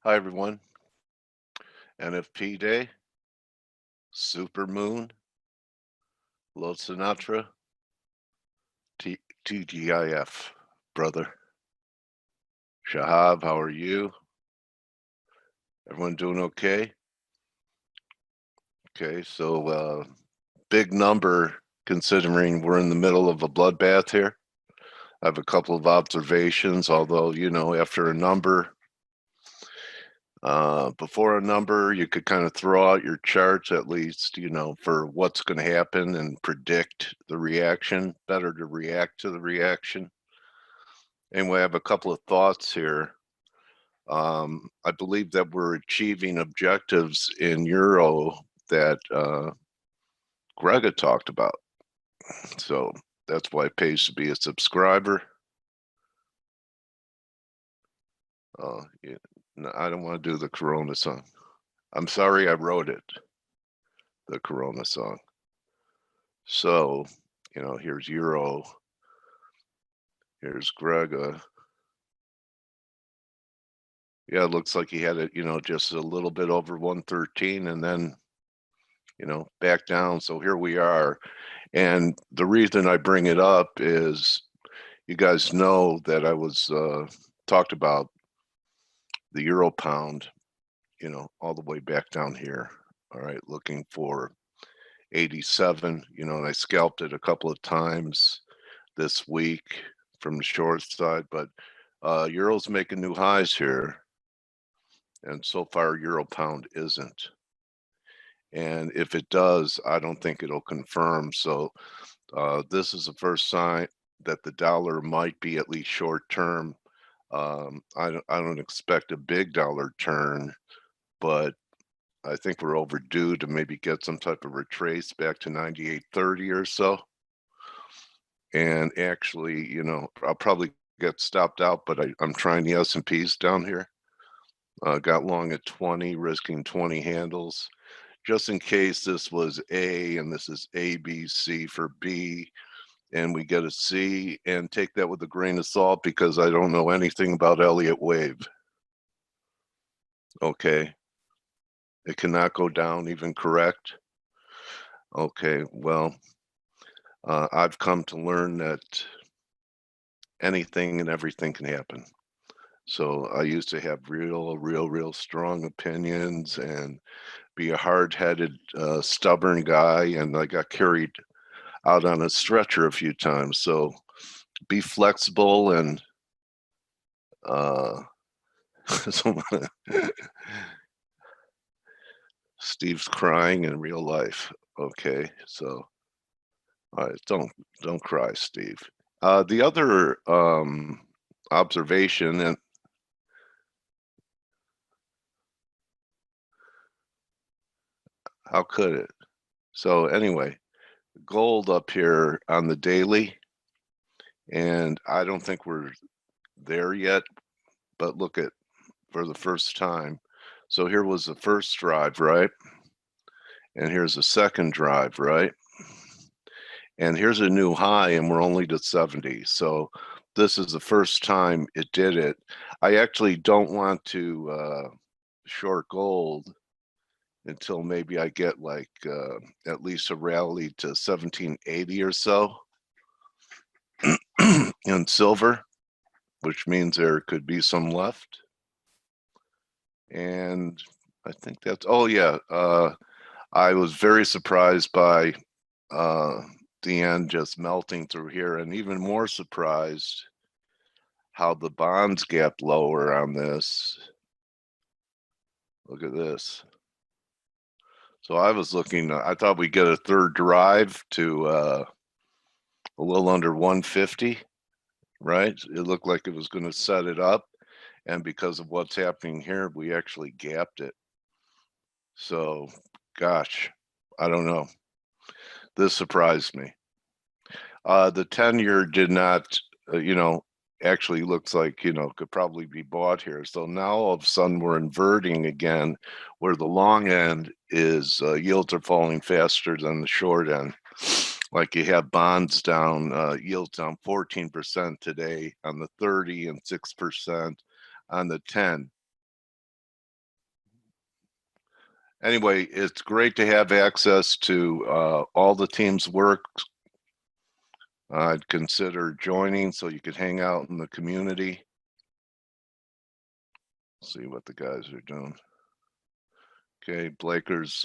Hi everyone. NFP Day, Super Moon, Low Sinatra, TGIF, brother. Shahab, how are you? Everyone doing okay? Okay, so big number considering we're in the middle of a bloodbath here. I have a couple of observations, although, after a number, before a number, you could kind of throw out your charts at least, for what's going to happen and predict the reaction. Better to react to the reaction. Anyway, I have a couple of thoughts here. I believe that we're achieving objectives in Euro that Grega talked about. So that's why it pays to be a subscriber. Yeah, no, I don't want to do the Corona song. I'm sorry I wrote it, the Corona song. So, here's Euro. Here's Grega. Yeah, it looks like he had it, just a little bit over 113 and then, back down. So here we are. And the reason I bring it up is you guys know that I was talked about the euro pound, all the way back down here. All right, looking for 87, and I scalped it a couple of times this week from the short side, but euro's making new highs here. And so far, euro pound isn't. And if it does, I don't think it'll confirm. So this is the first sign that the dollar might be at least short term. I don't expect a big dollar turn, but I think we're overdue to maybe get some type of retrace back to 98.30 or so. And actually, I'll probably get stopped out, but I'm trying the S&Ps down here. Got long at 20, risking 20 handles. Just in case this was A and this is A, B, C for B, and we get a C, and take that with a grain of salt because I don't know anything about Elliott wave. Okay. It cannot go down, even correct. Okay, well, I've come to learn that anything and everything can happen. So I used to have real strong opinions and be a hard-headed, stubborn guy, and I got carried out on a stretcher a few times. So be flexible and Steve's crying in real life. Okay, so all right, don't cry, Steve. The other observation, and how could it? So anyway, gold up here on the daily, and I don't think we're there yet, but look at for the first time. So here was the first drive, right? And here's the second drive, right? And here's a new high, and we're only to 70. So this is the first time it did it. I actually don't want to short gold until maybe I get like at least a rally to 1780 or so in silver, which means there could be some left. And I think that's, oh yeah, I was very surprised by the end just melting through here, and even more surprised how the bonds gapped lower on this. Look at this. So I was looking, I thought we'd get a third drive to a little under 150, right? It looked like it was going to set it up. And because of what's happening here, we actually gapped it. So, gosh, I don't know. This surprised me. The 10-year did not, actually looks like, could probably be bought here. So now all of a sudden we're inverting again, where the long end is yields are falling faster than the short end. Like you have bonds down, yields down 14% today on the 30 and 6% on the 10. anyway, it's great to have access to all the team's work. I'd consider joining so you could hang out in the community. See what the guys are doing. Okay, Blaker's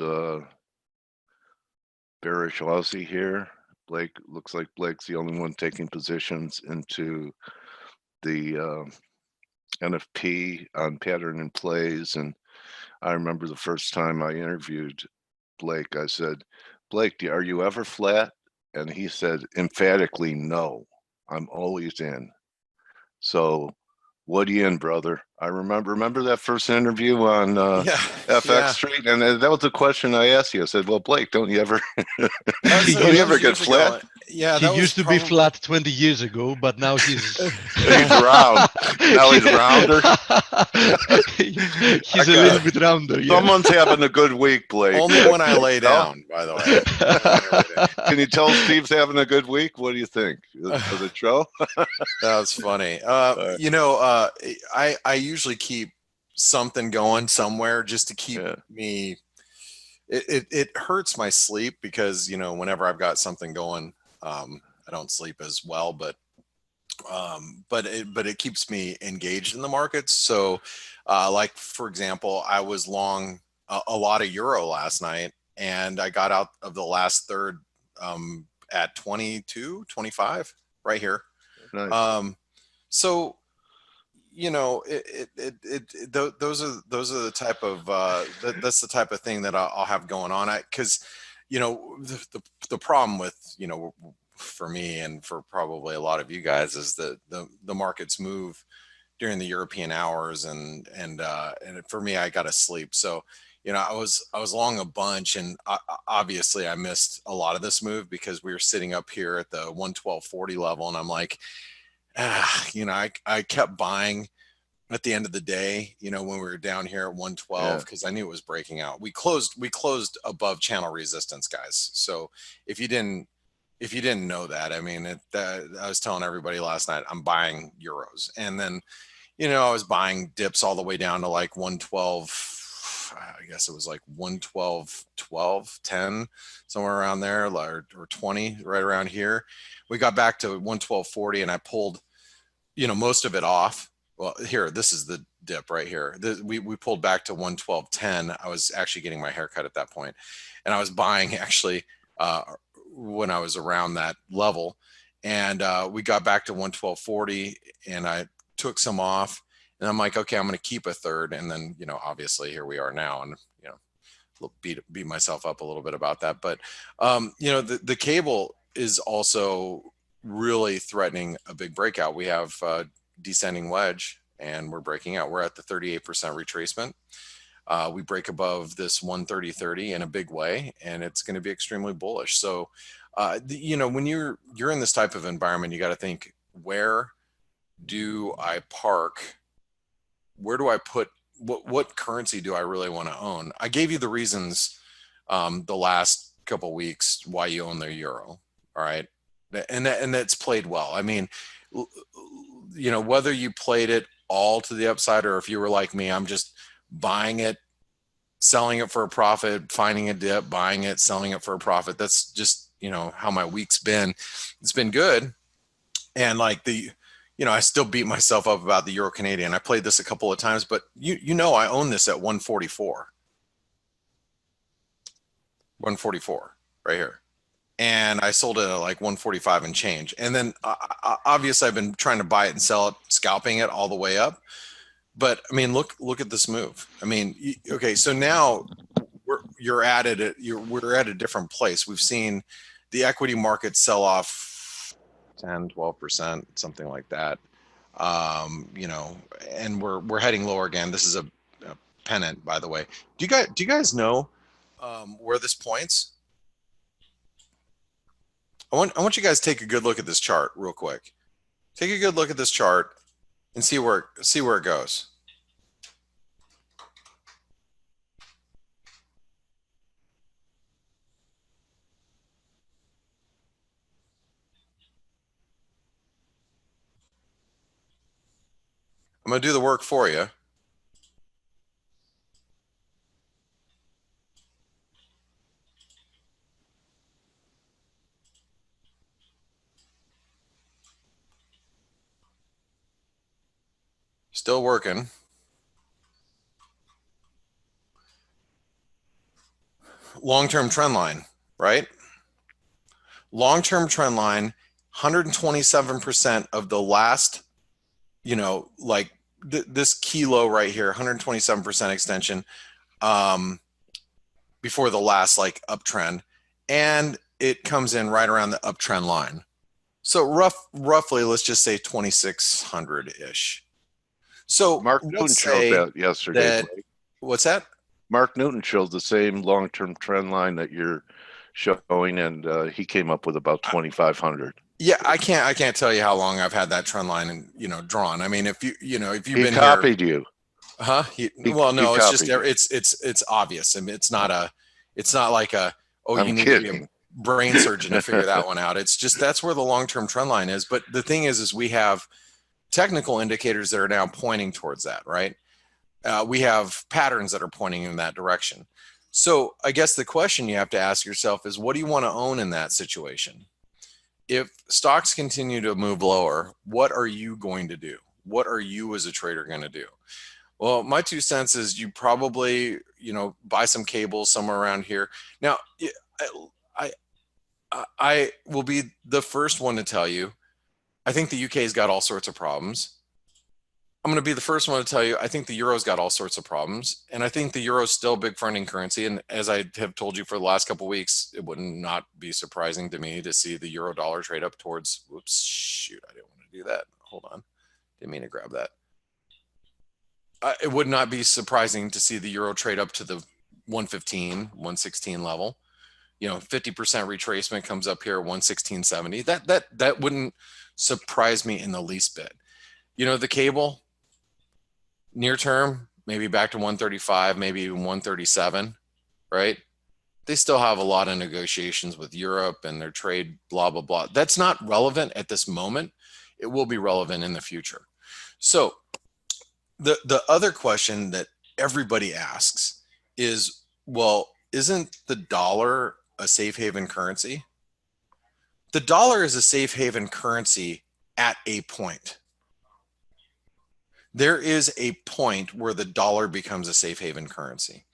bearish Aussie here. Blake, looks like Blake's the only one taking positions into the NFP on pattern and plays. And I remember the first time I interviewed Blake, I said, Blake, are you ever flat? And he said emphatically, no, I'm always in. So what are you in, brother? I remember that first interview on FX Street, and that was the question I asked you. I said, well, Blake, don't you ever get flat? Yeah, he used to be flat 20 years ago, but now he's round. Now he's rounder. He's a little bit rounder. Yeah. Someone's having a good week, Blake. Only when I lay down, by the way. Can you tell Steve's having a good week? What do you think? Does it show? That was funny. You know, I usually keep something going somewhere just to keep me. It hurts my sleep because, you know, whenever I've got something going, I don't sleep as well, but it keeps me engaged in the markets. So like, for example, I was long a lot of euro last night, and I got out of the last third at 22, 25 right here. Nice. So, you know, those are the type of that's the type of thing that I'll have going on. Because, you know, the problem with, you know, for me and for probably a lot of you guys is that the markets move during the European hours, and for me, I got to sleep. So, you know, I was long a bunch, and obviously I missed a lot of this move because we were sitting up here at the 112.40 level, and I'm like, you know, I kept buying at the end of the day, you know, when we were down here at 112, because I knew it was breaking out. We closed above channel resistance, guys. So if you didn't know that, I mean, I was telling everybody last night, I'm buying euros. And then, you know, I was buying dips all the way down to like 112, I guess it was like 112, 12, 10, somewhere around there, or 20, right around here. We got back to 112.40, and I pulled, you know, most of it off. Well, here, this is the dip right here. We pulled back to 112.10. I was actually getting my haircut at that point, and I was buying actually when I was around that level, and we got back to 112.40, and I took some off, and I'm like, okay, I'm going to keep a third, and then, you know, obviously here we are now, and, you know, beat myself up a little bit about that, but you know, the cable is also really threatening a big breakout. We have descending wedge, and we're breaking out. We're at the 38% retracement. We break above this 130.30 in a big way, and it's going to be extremely bullish. So, you know, when you're in this type of environment, you got to think, where do I park? Where do I put what currency do I really want to own? I gave you the reasons the last couple of weeks why you own the euro. All right, and that's played well. I mean, you know, whether you played it all to the upside, or if you were like me, I'm just buying it, selling it for a profit, finding a dip, buying it, selling it for a profit. That's just, you know, how my week's been. It's been good. And like you know, I still beat myself up about the Euro Canadian. I played this a couple of times, but you know, I own this at 144. 144 right here. And I sold it at like 145 and change. And then obviously I've been trying to buy it and sell it, scalping it all the way up. But I mean, look at this move. I mean, okay, so now we're at a different place. We've seen the equity market sell off 10, 12%, something like that. You know, and we're heading lower again. This is a pennant, by the way. Do you guys know where this points? I want you guys to take a good look at this chart real quick. Take a good look at this chart and see where it goes. I'm going to do the work for you. Still working. Long-term trend line, right? Long-term trend line, 127% of the last, you know, like this kilo right here, 127% extension before the last like uptrend, and it comes in right around the uptrend line. So roughly, let's just say 2,600-ish. So Mark Newton let's showed say that yesterday. that, what's that? Mark Newton showed the same long-term trend line that you're showing, and he came up with about 2,500. Yeah, I can't tell you how long I've had that trend line and, you know, drawn. I mean, if you've He been copied here, you. huh? Well, He no, it's just copied you. it's obvious. I mean, it's not like a, oh, I'm you need to be a kidding. brain surgeon to figure that one out. It's just that's where the long-term trend line is. But the thing is we have technical indicators that are now pointing towards that, right? We have patterns that are pointing in that direction. So I guess the question you have to ask yourself is, what do you want to own in that situation? If stocks continue to move lower, what are you going to do? What are you as a trader going to do? Well, my 2 cents is you probably, you know, buy some cables somewhere around here. Now, I will be the first one to tell you, I think the UK's got all sorts of problems. I'm going to be the first one to tell you, I think the Euro's got all sorts of problems. And I think the Euro is still a big funding currency. And as I have told you for the last couple of weeks, it would not be surprising to me to see the euro dollar trade up towards, whoops, shoot, I didn't want to do that. Hold on. Didn't mean to grab that. It would not be surprising to see the euro trade up to the 115, 116 level. You know, 50% retracement comes up here, 116.70. That wouldn't surprise me in the least bit. You know, the cable, near term, maybe back to 135, maybe even 137, right? They still have a lot of negotiations with Europe and their trade, blah, blah, blah. That's not relevant at this moment. It will be relevant in the future. So the other question that everybody asks is, well, isn't the dollar a safe haven currency? The dollar is a safe haven currency at a point. There is a point where the dollar becomes a safe haven currency.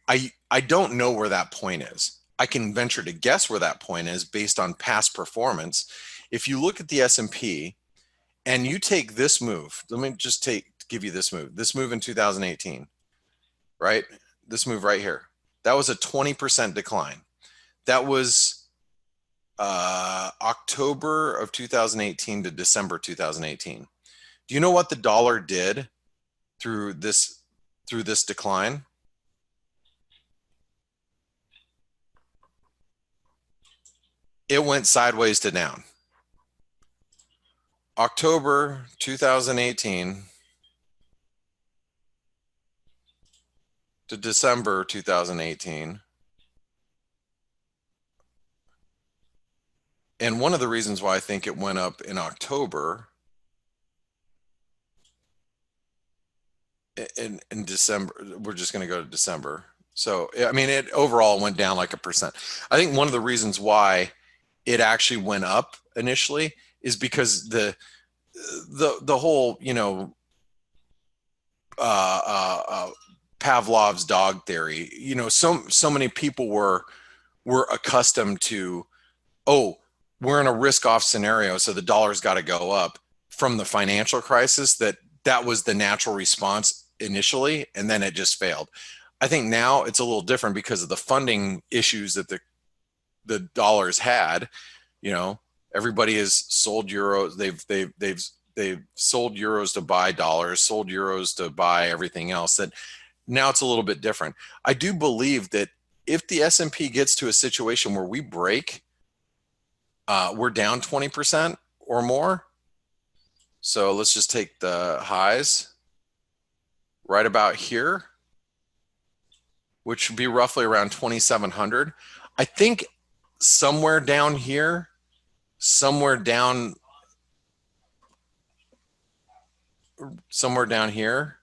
I don't know where that point is. I can venture to guess where that point is based on past performance. If you look at the S&P and you take this move, let me just give you this move in 2018, right? This move right here. That was a 20% decline. That was October of 2018 to December 2018. Do you know what the dollar did through this decline? It went sideways to down. October 2018 to December 2018. And one of the reasons why I think it went up in October in December, we're just going to go to December. So, I mean, it overall went down like 1%. I think one of the reasons why it actually went up initially is because the whole, you know, Pavlov's dog theory, you know, so many people were accustomed to, oh, we're in a risk off scenario, so the dollar's got to go up from the financial crisis. That was the natural response initially, and then it just failed. I think now it's a little different because of the funding issues that the dollars had. You know, everybody has sold euros. They've sold euros to buy dollars, sold euros to buy everything else. That now it's a little bit different. I do believe that if the S&P gets to a situation where we break, we're down 20% or more. So let's just take the highs right about here, which would be roughly around 2,700. I think somewhere down here, somewhere down here,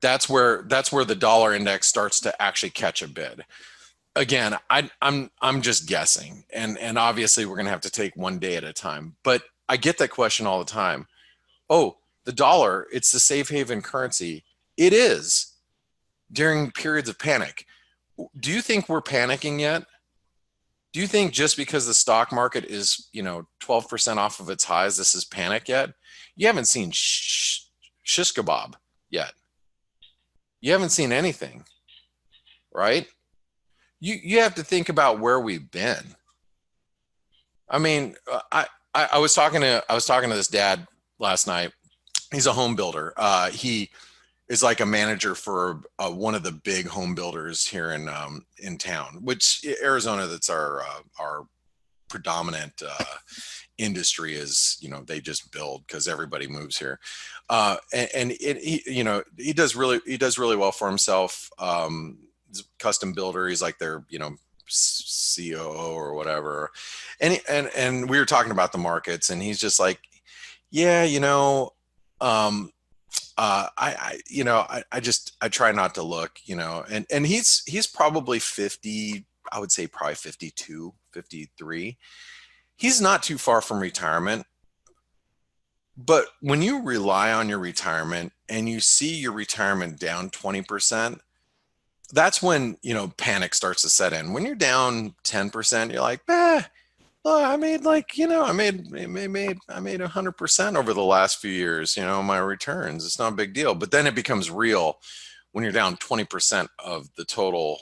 that's where the dollar index starts to actually catch a bid. Again, I'm just guessing, and obviously we're going to have to take one day at a time. But I get that question all the time. Oh, The dollar, it's the safe haven currency. It is during periods of panic. Do you think we're panicking yet? Do you think just because the stock market is, 12% off of its highs, this is panic yet? You haven't seen shish kebab yet. You haven't seen anything, right? You have to think about where we've been. I mean, I was talking to this dad last night. He's a home builder. He is like a manager for one of the big home builders here in town, which Arizona, that's our predominant industry is, they just build because everybody moves here. He does really well for himself. He's a custom builder. He's like their, COO or whatever. And we were talking about the markets, and he's just like, yeah, I try not to look, and he's probably 50, I would say probably 52, 53. He's not too far from retirement. But when you rely on your retirement and you see your retirement down 20%, that's when, panic starts to set in. When you're down 10%, you're like, I made I made 100% over the last few years, my returns. It's not a big deal. But then it becomes real when you're down 20% of the total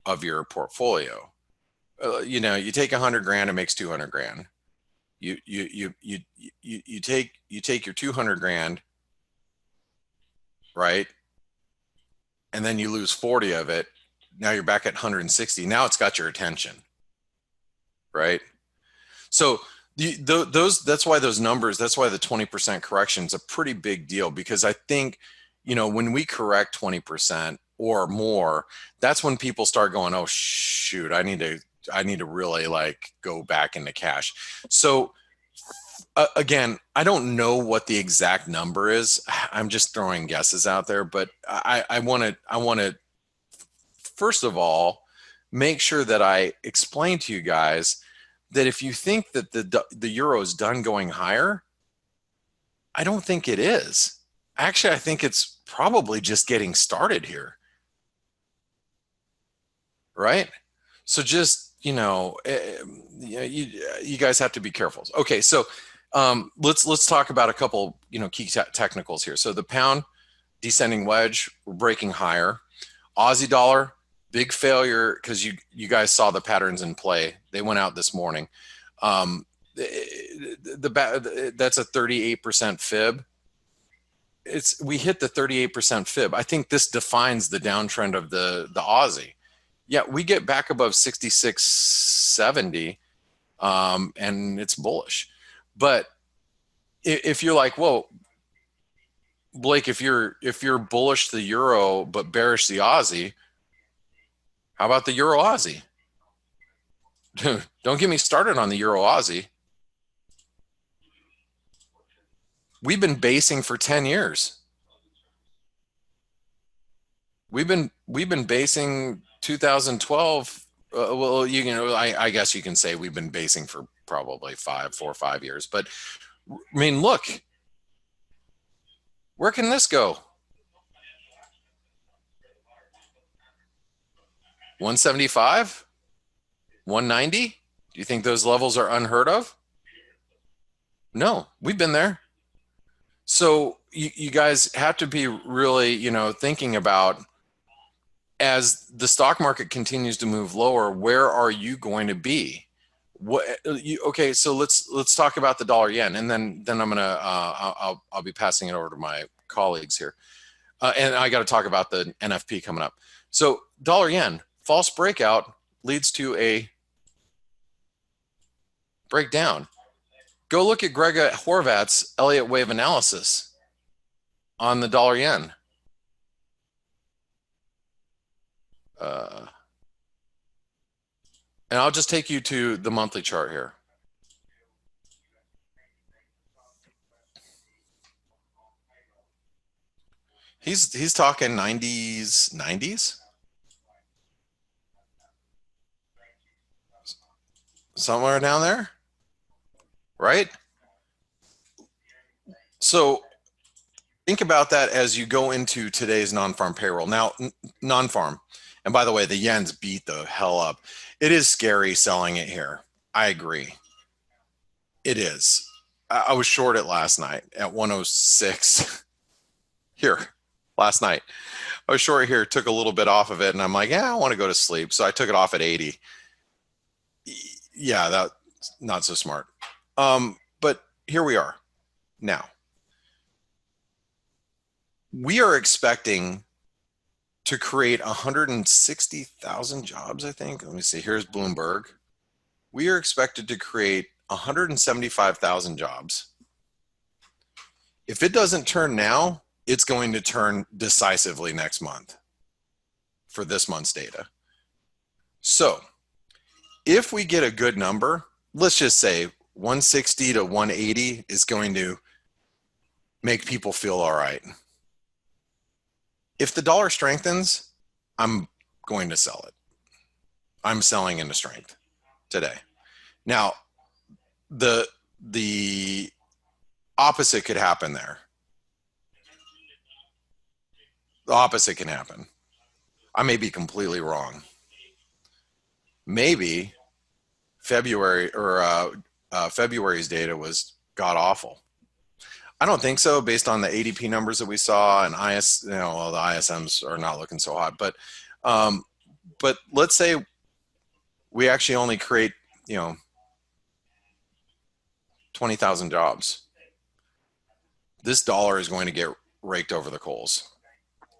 of your portfolio. You take 100 grand, it makes 200 grand. You take your 200 grand, right? And then you lose 40 of it. Now you're back at 160. Now it's got your attention, right? So that's why those numbers, that's why the 20% correction is a pretty big deal, because I think, when we correct 20% or more, that's when people start going, oh shoot, I need to really go back into cash. So again, I don't know what the exact number is. I'm just throwing guesses out there, but I want to first of all make sure that I explain to you guys that if you think that the euro is done going higher, I don't think it is. Actually, I think it's probably just getting started here, right? So just, you guys have to be careful. Okay, so let's talk about a couple, key technicals here. So the pound descending wedge, we're breaking higher. Aussie dollar, big failure, because you guys saw the patterns in play. They went out this morning. That's a 38% fib. We hit the 38% fib. I think this defines the downtrend of the Aussie. Yeah, we get back above 66.70, and it's bullish. But if you're like, whoa, Blake, if you're bullish the euro but bearish the Aussie, how about the euro Aussie? Don't get me started on the euro Aussie. We've been basing for 10 years. We've been basing 2012. Well, I guess you can say we've been basing for probably 4 or 5 years. But I mean, look, where can this go? 175, 190. Do you think those levels are unheard of? No, we've been there. So you guys have to be really, thinking about, as the stock market continues to move lower, where are you going to be? Okay, so let's talk about the dollar yen, and then I'm gonna I'll be passing it over to my colleagues here, and I got to talk about the NFP coming up. So dollar yen, false breakout leads to a breakdown. Go look at Greg Horvat's Elliott wave analysis on the dollar yen. And I'll just take you to the monthly chart here. He's talking 90s, somewhere down there, right? So think about that as you go into today's non-farm payroll. Now, non-farm, and by the way, the yen's beat the hell up. It is scary selling it here. I agree. It is. I was short it last night at 106 here last night. I was short here, took a little bit off of it, and I'm like, yeah, I want to go to sleep. So I took it off at 80. Yeah, that's not so smart. But here we are now. We are expecting to create 160,000 jobs, I think. Let me see. Here's Bloomberg. We are expected to create 175,000 jobs. If it doesn't turn now, it's going to turn decisively next month for this month's data. So if we get a good number, let's just say 160 to 180 is going to make people feel all right. If the dollar strengthens, I'm going to sell it. I'm selling into strength today. Now, the opposite could happen there. The opposite can happen. I may be completely wrong. Maybe February or February's data was god awful. I don't think so, based on the ADP numbers that we saw, and well, the ISMs are not looking so hot. But let's say we actually only create 20,000 jobs. This dollar is going to get raked over the coals,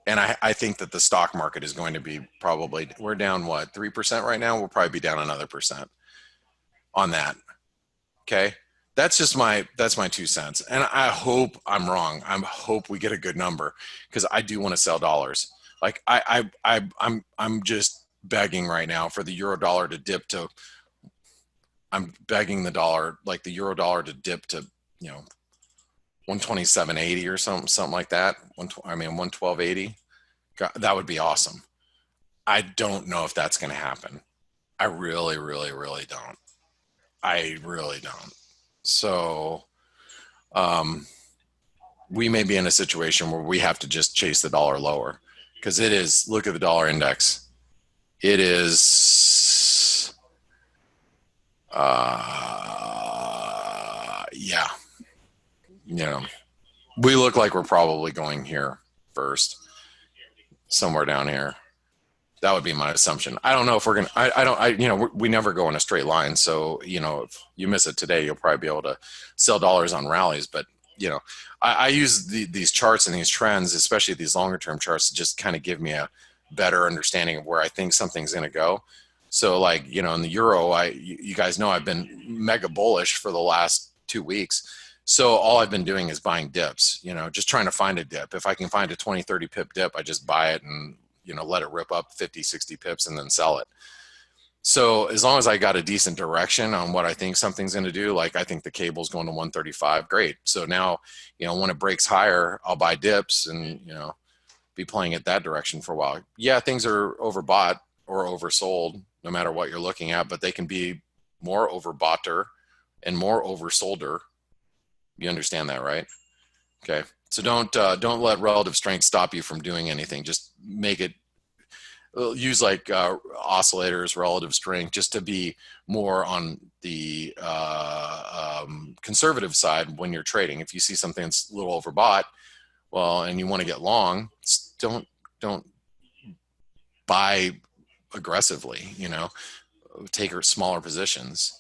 and I think that the stock market is going to be probably, we're down what, 3% right now. We'll probably be down another percent on that. Okay. That's my 2 cents. And I hope I'm wrong. I hope we get a good number, because I do want to sell dollars. Like I'm just begging right now for the euro dollar to dip to, I'm begging the dollar, like the euro dollar to dip to, 127.80 or something like that. 112.80. That would be awesome. I don't know if that's going to happen. I really, really, really don't. I really don't. So we may be in a situation where we have to just chase the dollar lower, because it is, look at the dollar index. It is, yeah, we look like we're probably going here first, somewhere down here. That would be my assumption. I don't know if we're going to, we never go in a straight line. So, if you miss it today, you'll probably be able to sell dollars on rallies. But, I use these charts and these trends, especially these longer term charts, to just kind of give me a better understanding of where I think something's going to go. So like, in the euro, you guys know I've been mega bullish for the last 2 weeks. So all I've been doing is buying dips, just trying to find a dip. If I can find a 20, 30 pip dip, I just buy it and let it rip up 50, 60 pips and then sell it. So as long as I got a decent direction on what I think something's going to do, like I think the cable's going to 135, great. So now, when it breaks higher, I'll buy dips and, be playing it that direction for a while. Yeah, things are overbought or oversold, no matter what you're looking at, but they can be more overboughter and more oversolder. You understand that, right? Okay. So don't let relative strength stop you from doing anything. Just make it, use like oscillators, relative strength, just to be more on the conservative side when you're trading. If you see something that's a little overbought, well, and you want to get long, don't buy aggressively. Take smaller positions.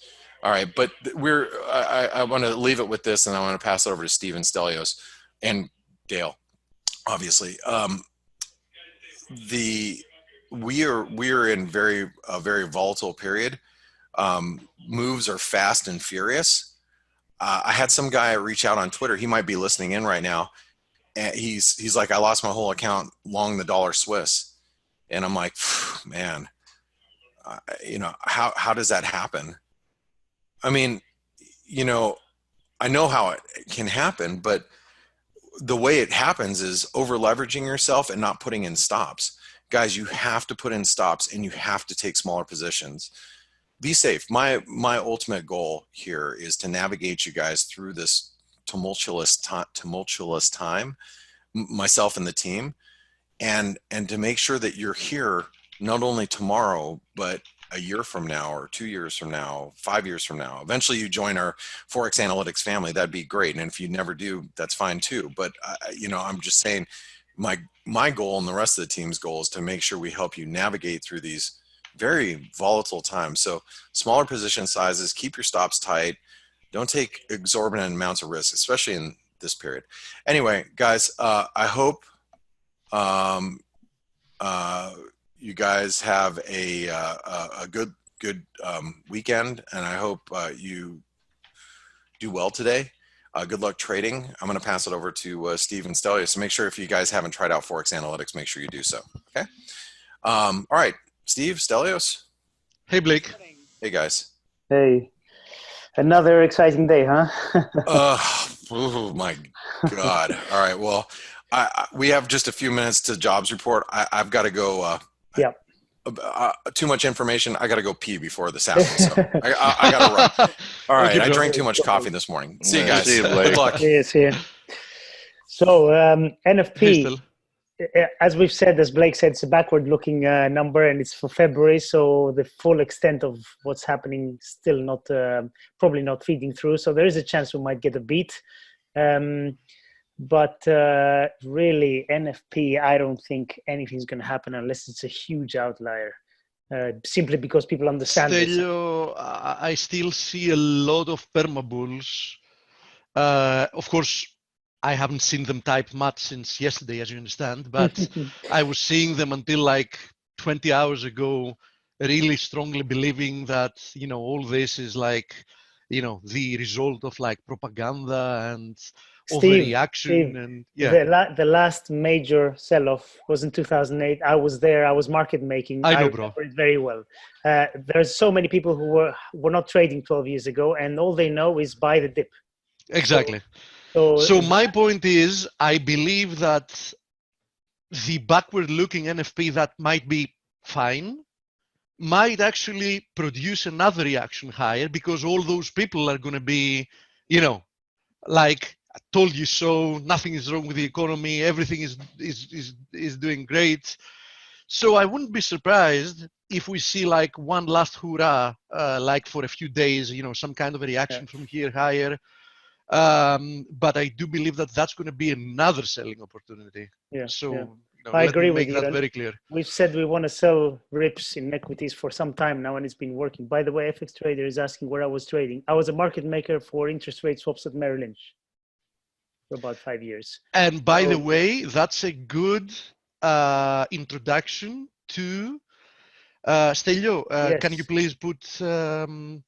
All right, but I want to leave it with this, and I want to pass it over to Steven Stelios and Dale, obviously. We are in a very volatile period. Moves are fast and furious. I had some guy reach out on Twitter. He might be listening in right now, and he's like, I lost my whole account long the dollar Swiss, and I'm like, man, how does that happen? I mean, I know how it can happen, but the way it happens is over leveraging yourself and not putting in stops. Guys, you have to put in stops and you have to take smaller positions. Be safe. My ultimate goal here is to navigate you guys through this tumultuous time myself and the team, and to make sure that you're here not only tomorrow, but a year from now, or 2 years from now, 5 years from now. Eventually you join our ForexAnalytix family. That'd be great. And if you never do, that's fine too. But I'm just saying, my goal and the rest of the team's goal is to make sure we help you navigate through these very volatile times. So smaller position sizes, keep your stops tight. Don't take exorbitant amounts of risk, especially in this period. Anyway, guys, I hope you guys have a good weekend, and I hope you do well today. Good luck trading. I'm going to pass it over to Steve and Stelios. So make sure, if you guys haven't tried out ForexAnalytix, make sure you do so. Okay. All right, Steve, Stelios. Hey, Blake. Hey, guys. Hey, another exciting day, huh? Oh my God. All right. Well, we have just a few minutes to jobs report. I've got to go. Yeah. Too much information. I got to go pee before this happens. So I got to run. All right. Okay, I bro. drank too much coffee this morning. See you guys. See you, Blake. Good luck. Yes, here. So Hey, NFP, Stel. as we've said, as Blake said, it's a backward-looking number, and it's for February. So the full extent of what's happening still not probably not feeding through. So there is a chance we might get a beat. But really, NFP, I don't think anything's going to happen unless it's a huge outlier, simply because people understand this. Stelio, I still see a lot of permabulls. Of course, I haven't seen them type much since yesterday, as you understand, but I was seeing them until like 20 hours ago, really strongly believing that, all this is like, the result of like propaganda and overreaction. And yeah, the last major sell-off was in 2008. I was there. I was market making. I know, bro. remember it very well. There's so many people who were not trading 12 years ago, and all they know is buy the dip. exactly. So my point is, I believe that the backward-looking NFP that might be fine might actually produce another reaction higher, because all those people are going to be, like, I told you so, nothing is wrong with the economy, everything is doing great. So I wouldn't be surprised if we see like one last hurrah, like for a few days, some kind of a reaction from here higher. But I do believe that that's going to be another selling opportunity. Yeah. So yeah. I agree with make you. that very clear. We've said we want to sell rips in equities for some time now, and it's been working. By the way, FX Trader is asking where I was trading. I was a market maker for interest rate swaps at Merrill Lynch for about 5 years. And by the way, that's a good introduction to Stelio. Yes. Can you please put the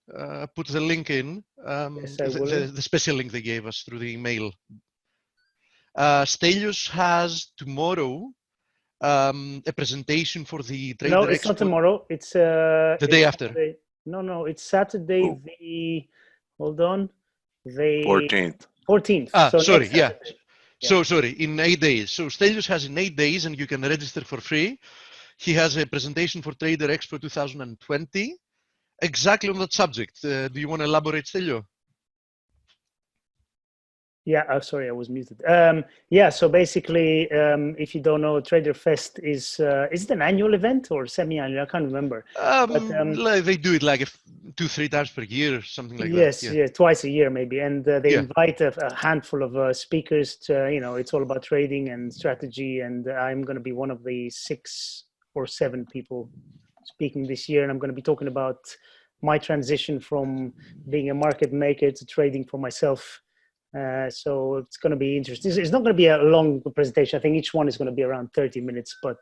link in, Yes, I will. the special link they gave us through the email. Stelios has tomorrow a presentation for the Trader No, it's Expo. not tomorrow. It's the day after. Saturday. No, it's Saturday. Oh. Hold on, the 14th. 14th. Ah, So sorry, next yeah. Saturday. So sorry, in 8 days. So Stelios has in 8 days, and you can register for free. He has a presentation for Trader Expo 2020, exactly on that subject. Do you want to elaborate, Stelio? Yeah, sorry, I was muted. Yeah, so basically, if you don't know, Trader Fest is it an annual event or semi-annual? I can't remember. Like they do it like 2-3 times per year, something like yes, that. yeah, twice a year maybe, and they invite a handful of speakers to, it's all about trading and strategy, and I'm going to be one of the 6 or 7 people speaking this year, and I'm going to be talking about my transition from being a market maker to trading for myself. So it's going to be interesting. It's not going to be a long presentation. I think each one is going to be around 30 minutes, but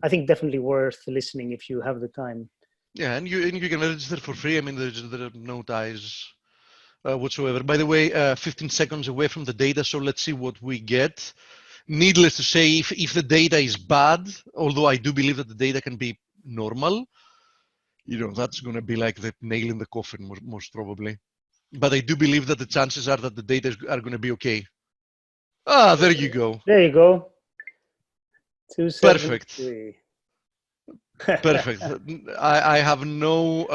I think definitely worth listening if you have the time. Yeah, and you can register for free. I mean, there are no ties whatsoever. By the way, 15 seconds away from the data, so let's see what we get. Needless to say, if the data is bad, although I do believe that the data can be normal, that's going to be like the nail in the coffin, most probably. But I do believe that the chances are that the data are going to be okay. Ah, there you go. There you go. 273. Perfect. I have no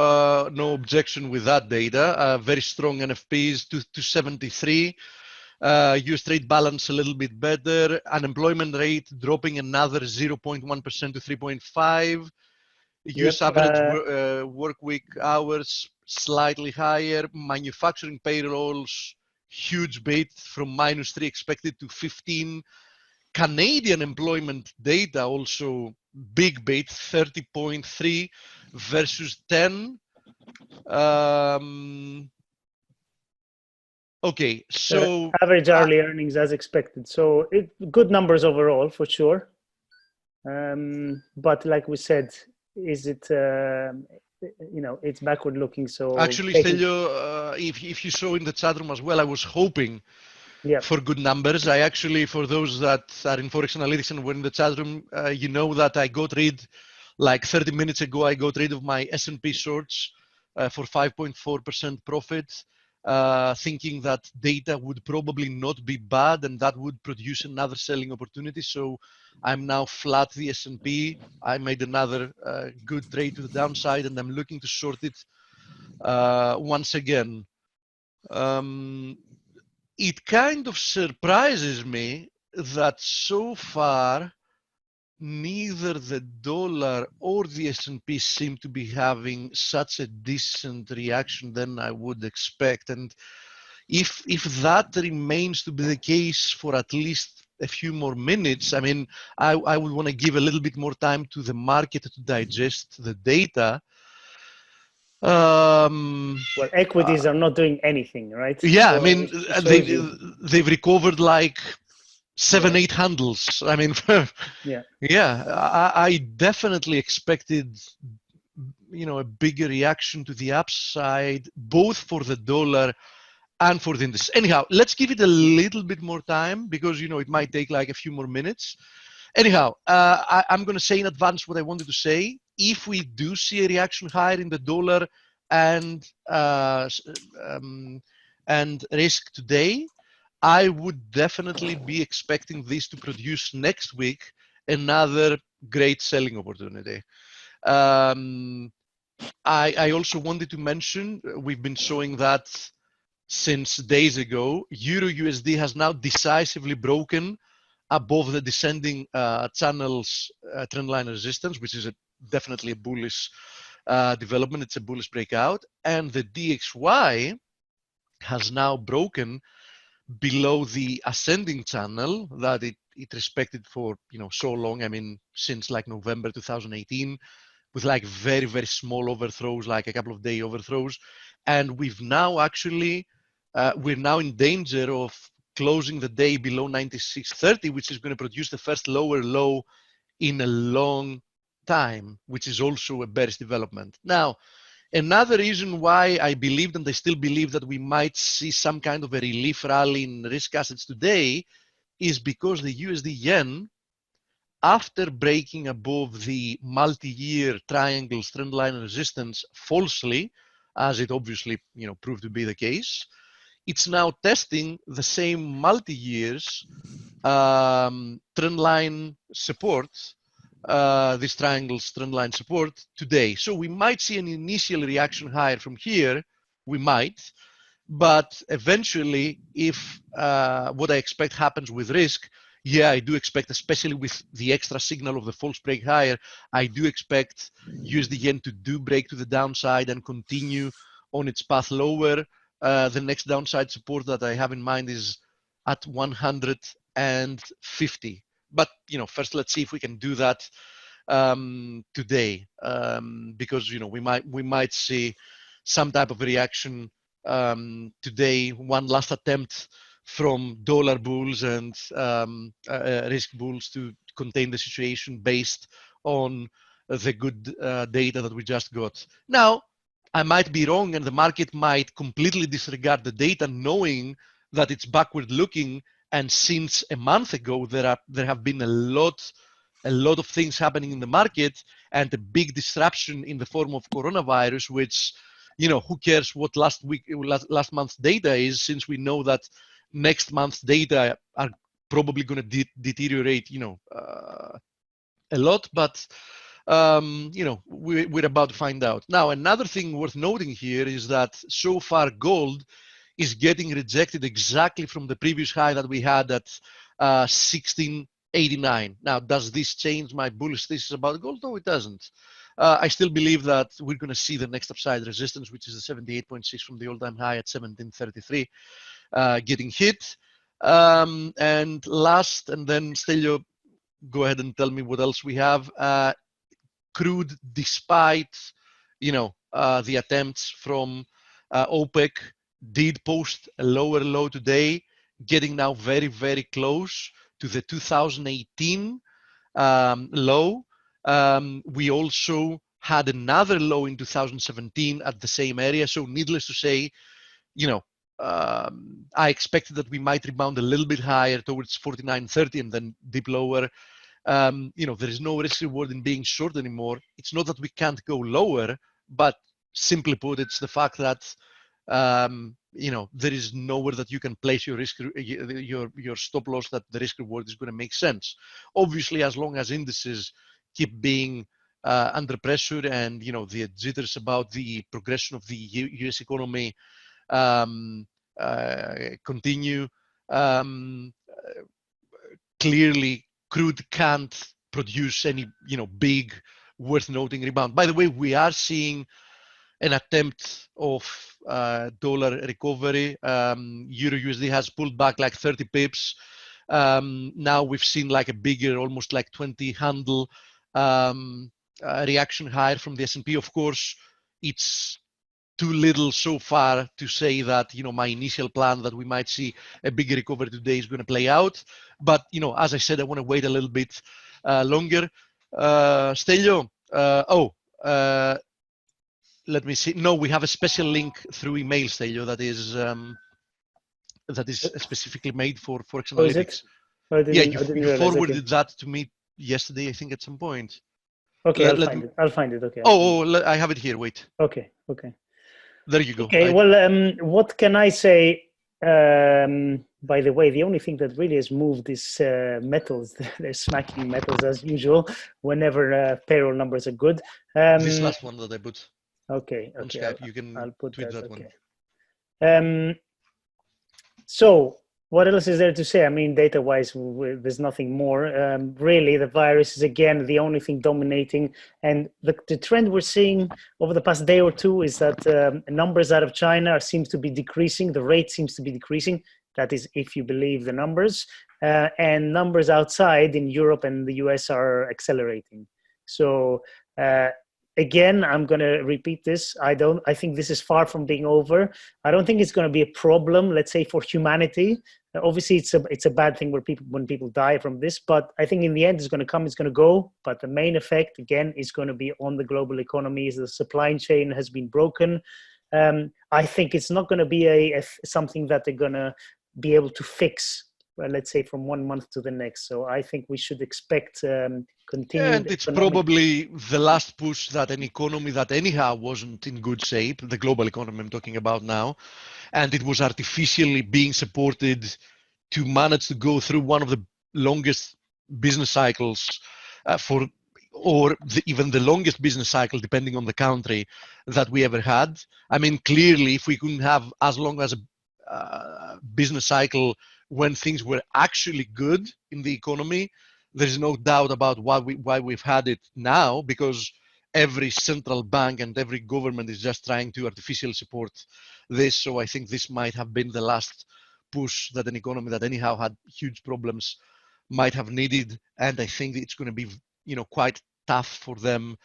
objection with that data. Very strong NFPs, 273. US trade balance a little bit better. Unemployment rate dropping another 0.1% to 3.5. US average work week hours slightly higher. Manufacturing payrolls, huge beat from -3 expected to 15. Canadian employment data also big beat, 30.3 versus 10. Okay, so average hourly earnings as expected. So good numbers overall for sure. But like we said, is it it's backward looking. So actually, Stelio, if you saw in the chat room as well, I was hoping for good numbers. I actually, for those that are in ForexAnalytix and were in the chat room, you know that I got rid, like 30 minutes ago, I got rid of my S&P shorts for 5.4% profit, thinking that data would probably not be bad and that would produce another selling opportunity. So I'm now flat the S&P. I made another good trade to the downside and I'm looking to short it once again. It kind of surprises me that so far neither the dollar or the S&P seem to be having such a decent reaction than I would expect. And if that remains to be the case for at least a few more minutes, I mean, I would want to give a little bit more time to the market to digest the data. Well, equities are not doing anything, right? Yeah, so I mean, they've recovered like 7-8 handles. I mean, yeah, I definitely expected, a bigger reaction to the upside, both for the dollar and for the index. Anyhow, let's give it a little bit more time because, it might take like a few more minutes. Anyhow, I'm going to say in advance what I wanted to say. If we do see a reaction higher in the dollar and risk today, I would definitely be expecting this to produce next week another great selling opportunity. I also wanted to mention, we've been showing that since days ago, Euro USD has now decisively broken above the descending channels trendline resistance, which is definitely a bullish development. It's a bullish breakout. And the DXY has now broken below the ascending channel that it respected for so long. I mean, since like November 2018, with like very, very small overthrows, like a couple of day overthrows. And we've now actually, we're now in danger of closing the day below 96.30, which is going to produce the first lower low in a long time, which is also a bearish development. Now, another reason why I believed, and I still believe, that we might see some kind of a relief rally in risk assets today is because the USD yen, after breaking above the multi-year triangle trendline resistance falsely, as it obviously proved to be the case, it's now testing the same multi-years trendline support, this triangle's trendline support today. So we might see an initial reaction higher from here, we might, but eventually if what I expect happens with risk, yeah, I do expect, especially with the extra signal of the false break higher, I do expect USD yen to do break to the downside and continue on its path lower. The next downside support that I have in mind is at 150. But first let's see if we can do that today, because we might see some type of reaction today. One last attempt from dollar bulls and risk bulls to contain the situation based on the good data that we just got. Now, I might be wrong and the market might completely disregard the data, knowing that it's backward looking, and since a month ago there have been a lot of things happening in the market and a big disruption in the form of coronavirus, which who cares what last month's data is, since we know that next month's data are probably going to deteriorate a lot, but we're about to find out. Now, another thing worth noting here is that so far gold is getting rejected exactly from the previous high that we had at 1689. Now, does this change my bullish thesis about gold? No, it doesn't. I still believe that we're going to see the next upside resistance, which is the 78.6 from the all-time high at 1733, getting hit. And last, and then Stelio, go ahead and tell me what else we have. Crude, despite the attempts from OPEC, did post a lower low today, getting now very, very close to the 2018 low. We also had another low in 2017 at the same area. So needless to say, I expected that we might rebound a little bit higher towards 49.30 and then dip lower. There is no risk reward in being short anymore. It's not that we can't go lower, but simply put, it's the fact that there is nowhere that you can place your risk, your stop loss, that the risk reward is going to make sense. Obviously, as long as indices keep being under pressure and the jitters about the progression of the US economy continue, clearly crude can't produce any big worth noting rebound. By the way, we are seeing an attempt of dollar recovery. Euro USD has pulled back like 30 pips. Now we've seen like a bigger, almost like 20 handle reaction higher from the S&P. Of course, it's too little so far to say that my initial plan that we might see a bigger recovery today is going to play out. But as I said, I want to wait a little bit longer. Stelio, let me see. No, we have a special link through email, Stelio, that is specifically made for ForexAnalytix. Yeah, you forwarded that to me yesterday, I think, at some point. Okay, I'll find it. Okay. I have it here. Wait. Okay. There you go. Okay. What can I say? By the way, the only thing that really has moved is metals. They're smacking metals as usual whenever payroll numbers are good. This last one that I put. Okay. On Skype, you can tweet that one. So what else is there to say? I mean, data-wise, there's nothing more. Really, the virus is, again, the only thing dominating. And the trend we're seeing over the past day or two is that numbers out of China seems to be decreasing. The rate seems to be decreasing. That is, if you believe the numbers. And numbers outside in Europe and the US are accelerating. So again, I'm going to repeat this. I think this is far from being over. I don't think it's going to be a problem, let's say, for humanity. Obviously, it's a bad thing when people die from this, but I think in the end, it's going to come, it's going to go. But the main effect, again, is going to be on the global economy. The supply chain has been broken. I think it's not going to be something that they're going to be able to fix, let's say, from 1 month to the next. So I think we should expect continued. And it's probably the last push that an economy that anyhow wasn't in good shape, the global economy I'm talking about now, and it was artificially being supported to manage to go through one of the longest business cycles even the longest business cycle, depending on the country, that we ever had. I mean, clearly, if we couldn't have as long as a business cycle when things were actually good in the economy, there's no doubt about why we've had it now, because every central bank and every government is just trying to artificially support this. So I think this might have been the last push that an economy that anyhow had huge problems might have needed. And I think it's going to be, quite tough for them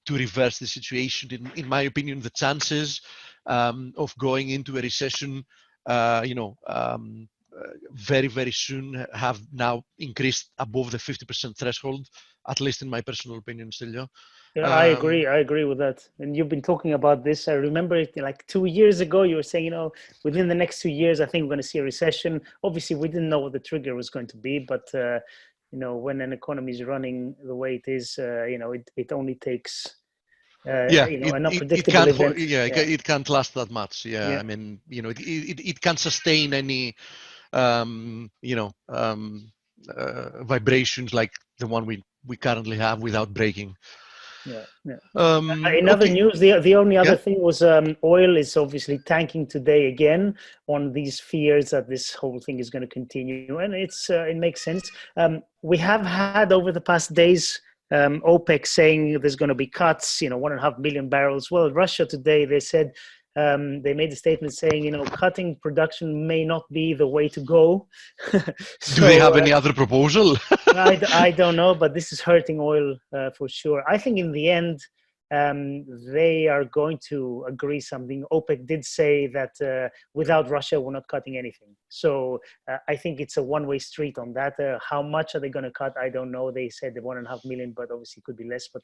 to reverse the situation. In my opinion, the chances of going into a recession, very, very soon have now increased above the 50% threshold, at least in my personal opinion, Stelio. Yeah, I agree with that. And you've been talking about this. I remember it like 2 years ago, you were saying, within the next 2 years, I think we're going to see a recession. Obviously, we didn't know what the trigger was going to be, but when an economy is running the way it is, it only takes an unpredictable event. It can't last that much. I mean, it can't sustain any vibrations like the one we currently have without breaking. Yeah. In other Okay. news, the only other thing was oil is obviously tanking today again on these fears that this whole thing is going to continue, and it makes sense. We have had over the past days OPEC saying there's going to be cuts, 1.5 million barrels. Well, Russia today, they said they made a statement saying, cutting production may not be the way to go. Do they have any other proposal? I don't know, but this is hurting oil for sure. I think in the end, they are going to agree something. OPEC did say that without Russia, we're not cutting anything. So I think it's a one-way street on that. How much are they going to cut? I don't know. They said the 1.5 million, but obviously it could be less. But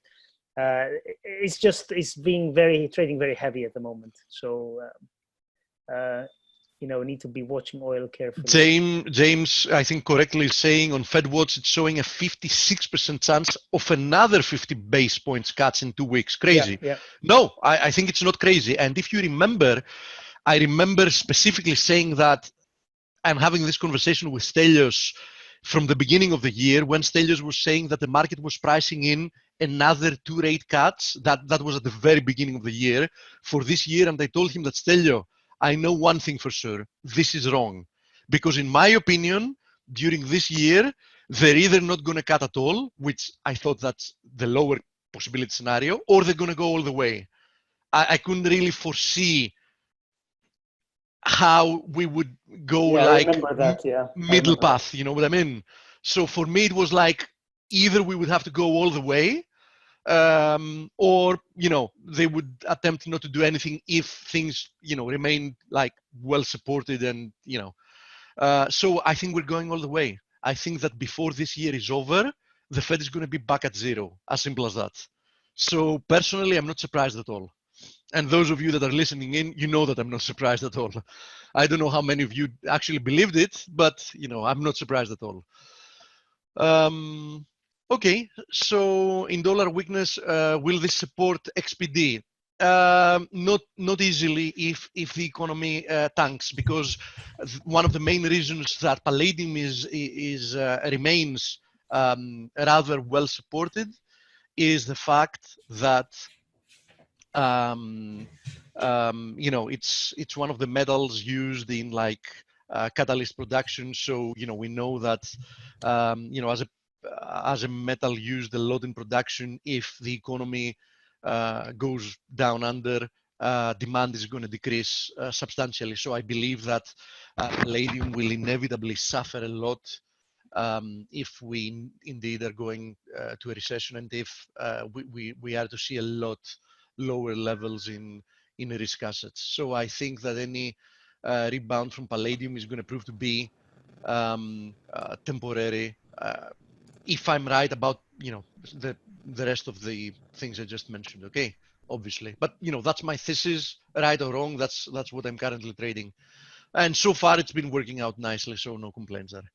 it's being trading very heavy at the moment. So need to be watching oil carefully. James, I think correctly is saying on FedWatch, it's showing a 56% chance of another 50 base points cuts in 2 weeks. Crazy. Yeah. No, I think it's not crazy. And if you remember, I remember specifically saying that I'm having this conversation with Stelios from the beginning of the year when Stelios was saying that the market was pricing in another 2 rate cuts. That was at the very beginning of the year for this year. And I told him that, Stelios, I know one thing for sure, this is wrong. Because in my opinion, during this year, they're either not going to cut at all, which I thought that's the lower possibility scenario, or they're going to go all the way. I couldn't really foresee how we would go like middle path, you know what I mean? So for me, it was like either we would have to go all the way, or they would attempt not to do anything if things remain like well supported, and so I think we're going all the way. I think that before this year is over, the Fed is going to be back at zero, as simple as that. So personally, I'm not surprised at all. And those of you that are listening in, you know that I'm not surprised at all. I don't know how many of you actually believed it, but I'm not surprised at all. Okay, so in dollar weakness, will this support XPD? Not easily if the economy tanks, because one of the main reasons that palladium remains rather well supported is the fact that it's one of the metals used in like catalyst production. So we know that as a metal used a lot in production, if the economy goes down under, demand is going to decrease substantially. So I believe that palladium will inevitably suffer a lot if we indeed are going to a recession, and if we are to see a lot lower levels in risk assets. So I think that any rebound from palladium is going to prove to be temporary, if I'm right about the rest of the things I just mentioned. Okay, obviously, but that's my thesis, right or wrong. That's what I'm currently trading, and so far it's been working out nicely, so no complaints there.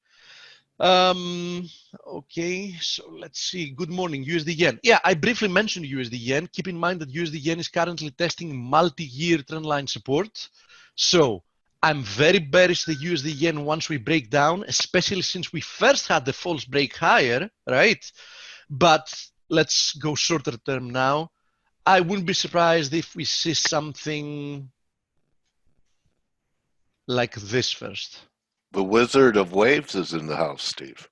Okay, so let's see. Good morning, USD yen. Yeah, I briefly mentioned USD yen. Keep in mind that USD yen is currently testing multi-year trendline support. So I'm very bearish the USD yen once we break down, especially since we first had the false break higher, right? But let's go shorter term now. I wouldn't be surprised if we see something like this first. The Wizard of Waves is in the house, Steve.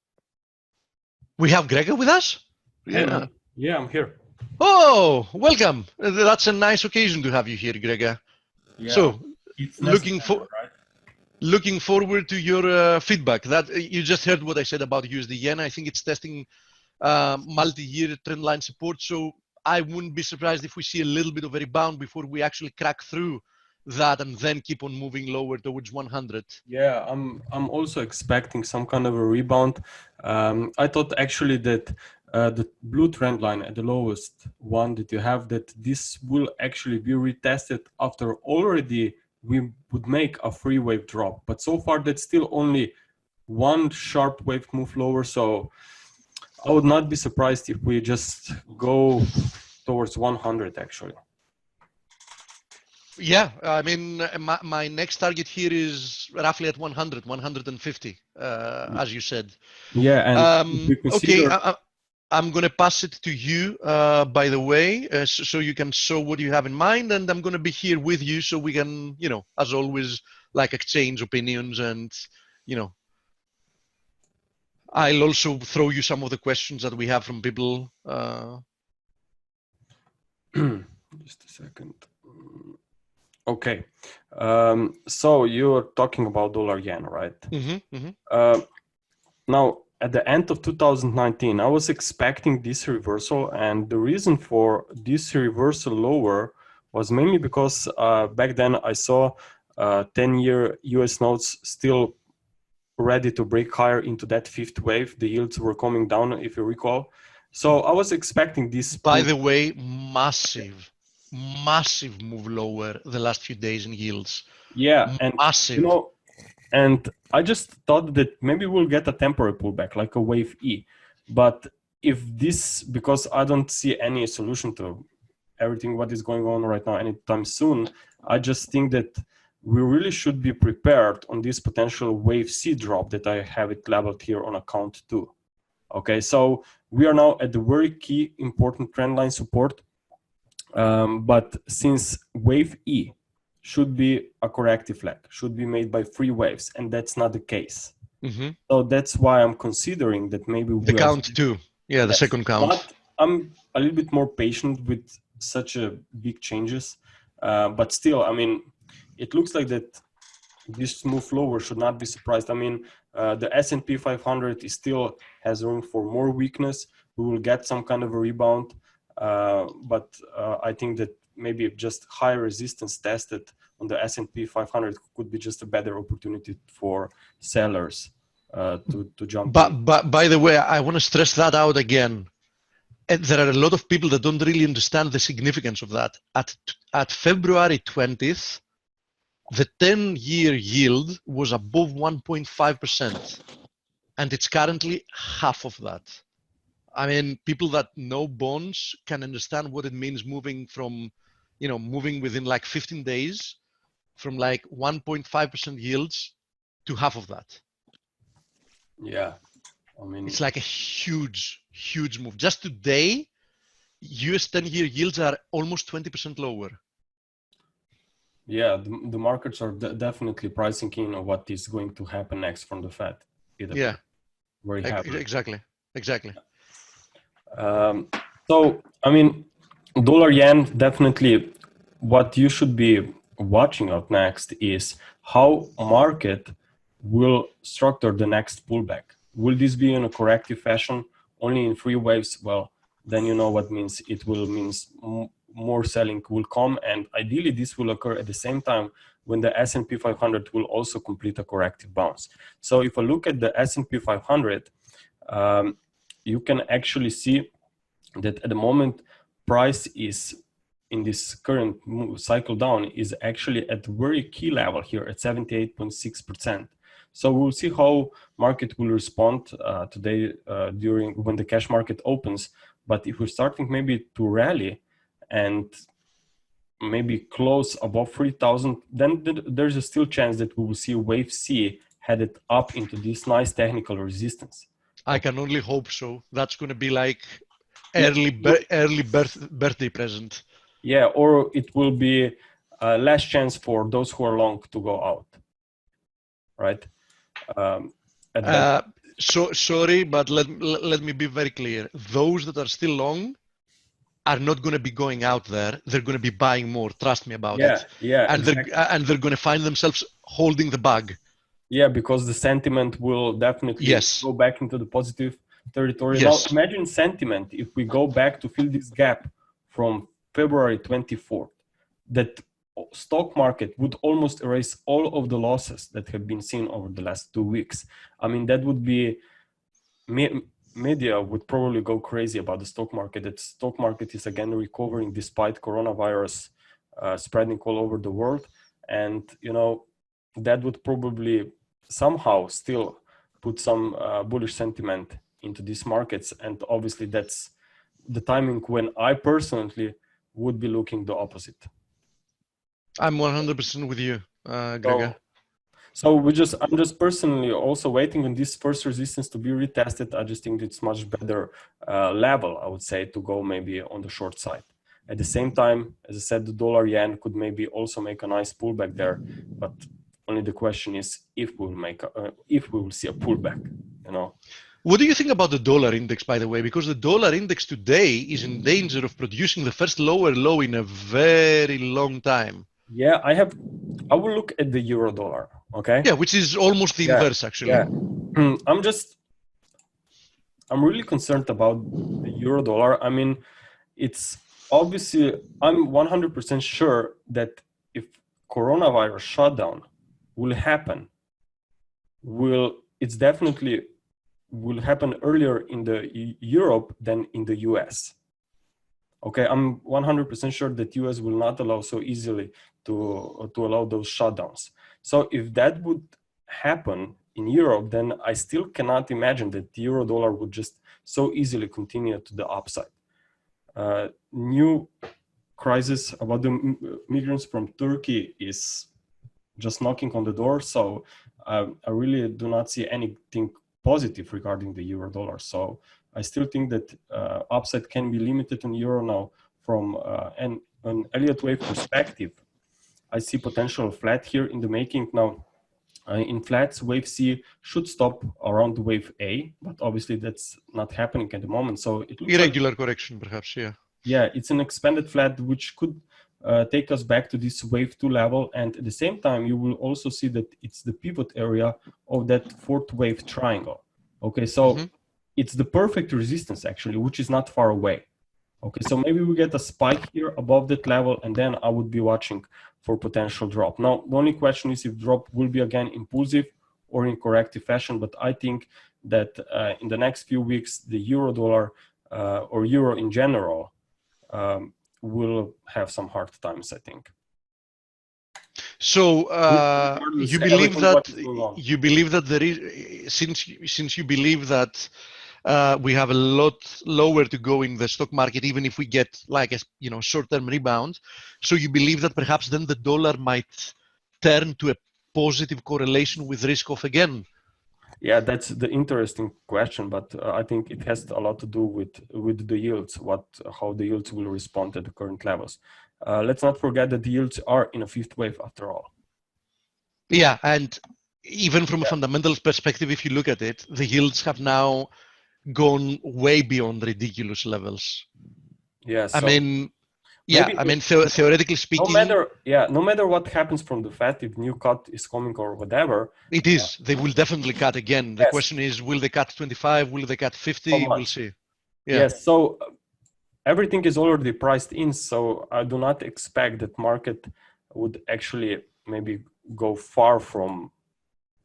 We have Gregor with us? Yeah. Yeah, I'm here. Oh, welcome. That's a nice occasion to have you here, Gregor. Yeah. So, it's looking right? forward to your feedback. That you just heard what I said about USD yen. I think it's testing multi-year trend line support. So I wouldn't be surprised if we see a little bit of a rebound before we actually crack through that and then keep on moving lower towards 100. Yeah, I'm also expecting some kind of a rebound. I thought actually that the blue trend line at the lowest one that you have, that this will actually be retested after already we would make a 3-wave drop. But so far that's still only one sharp wave move lower. So I would not be surprised if we just go towards 100 actually. Yeah, I mean, my next target here is roughly at 100, 150, as you said. Yeah, and if we consider... Okay, I'm going to pass it to you, by the way, so you can show what you have in mind, and I'm going to be here with you so we can, you know, as always, like exchange opinions, and, you know, I'll also throw you some of the questions that we have from people. Just a second. Okay. So you're talking about dollar yen, right? Now, at the end of 2019, I was expecting this reversal, and the reason for this reversal lower was mainly because back then I saw 10-year US notes still ready to break higher into that fifth wave. The yields were coming down, if you recall. So I was expecting this. By the way, massive move lower the last few days in yields. Yeah, and massive. You know, and I just thought that maybe we'll get a temporary pullback, like a wave E. But if this, because I don't see any solution to everything what is going on right now anytime soon, I just think that we really should be prepared on this potential wave C drop that I have it labeled here on account 2. Okay, so we are now at the very key important trendline support. But since wave E should be a corrective leg, should be made by 3 waves, and that's not the case. So that's why I'm considering that maybe the count 2. Yeah, the second count. But I'm a little bit more patient with such a big changes. But still, I mean, it looks like that this move lower should not be surprised. I mean, the S&P 500 is still has room for more weakness. We will get some kind of a rebound. But I think that maybe just high resistance tested on the S&P 500 could be just a better opportunity for sellers to jump in. But by the way, I want to stress that out again. And there are a lot of people that don't really understand the significance of that. At February 20th, the 10-year yield was above 1.5%, and it's currently half of that. I mean, people that know bonds can understand what it means moving from, you know, moving within like 15 days from like 1.5% yields to half of that. Yeah, I mean, it's like a huge move. Just today, US 10-year yields are almost 20% lower. Yeah, the markets are definitely pricing in on what is going to happen next from the Fed. Yeah, very happy. Exactly. So, I mean, dollar yen, definitely what you should be watching out next is how market will structure the next pullback. Will this be in a corrective fashion, only in 3 waves? Well, then you know what means. It will means more selling will come, and ideally this will occur at the same time when the S&P 500 will also complete a corrective bounce. So if I look at the S&P 500, you can actually see that at the moment price is in this current cycle down is actually at very key level here at 78.6%. So we'll see how market will respond today during when the cash market opens. But if we're starting maybe to rally and maybe close above 3,000, then there's a still chance that we will see wave C headed up into this nice technical resistance. I can only hope so. That's going to be like early birthday present. Yeah, or it will be less chance for those who are long to go out, right? So sorry, but let me be very clear. Those that are still long are not going to be going out there. They're going to be buying more. Trust me about it. Yeah, and exactly. they're going to find themselves holding the bag. Yeah, because the sentiment will definitely go back into the positive territory. Now, imagine sentiment if we go back to fill this gap from February 24th, that stock market would almost erase all of the losses that have been seen over the last 2 weeks. I mean, that would be, media would probably go crazy about the stock market. That stock market is again recovering despite coronavirus spreading all over the world. And, you know, that would probably somehow still put some bullish sentiment into these markets. And obviously that's the timing when I personally would be looking the opposite. I'm 100% with you, Gregor. So I'm just personally also waiting on this first resistance to be retested. I just think it's much better level, I would say, to go maybe on the short side. At the same time, as I said, the dollar yen could maybe also make a nice pullback there, but only the question is if if we will see a pullback, you know. What do you think about the dollar index, by the way? Because the dollar index today is in danger of producing the first lower low in a very long time. Yeah, I will look at the euro dollar, okay? Yeah, which is almost the inverse, actually. Yeah. I'm really concerned about the euro dollar. I mean, it's obviously, I'm 100% sure that if coronavirus shutdown will happen, it's definitely will happen earlier in the Europe than in the US. Okay, I'm 100% sure that US will not allow so easily to allow those shutdowns. So if that would happen in Europe, then I still cannot imagine that the euro dollar would just so easily continue to the upside. New crisis about the migrants from Turkey is just knocking on the door. So I really do not see anything positive regarding the euro dollar. So I still think that upside can be limited on euro now from an Elliott wave perspective. I see potential flat here in the making now. In flats, wave C should stop around wave A, but obviously that's not happening at the moment. So it looks irregular correction, perhaps. Yeah. Yeah, it's an expanded flat which could take us back to this wave 2 level, and at the same time you will also see that it's the pivot area of that fourth wave triangle. Okay, so it's the perfect resistance actually, which is not far away. Okay, so maybe we get a spike here above that level, and then I would be watching for potential drop. Now the only question is if drop will be again impulsive or in corrective fashion, but I think that in the next few weeks the euro dollar or euro in general will have some hard times, I think. So you believe that there is, since you believe that we have a lot lower to go in the stock market, even if we get like a short-term rebound. So you believe that perhaps then the dollar might turn to a positive correlation with risk off again? Yeah, that's the interesting question, but I think it has a lot to do with the yields, how the yields will respond at the current levels. Let's not forget that the yields are in a fifth wave after all. Yeah, and even from a fundamentals perspective, if you look at it, the yields have now gone way beyond ridiculous levels. Yeah, so I mean, theoretically speaking, no matter what happens from the Fed, if new cut is coming or whatever, it is. They will definitely cut again. The question is, will they cut 25? Will they cut 50? We'll see. Yeah. Yes. So everything is already priced in. So I do not expect that market would actually maybe go far from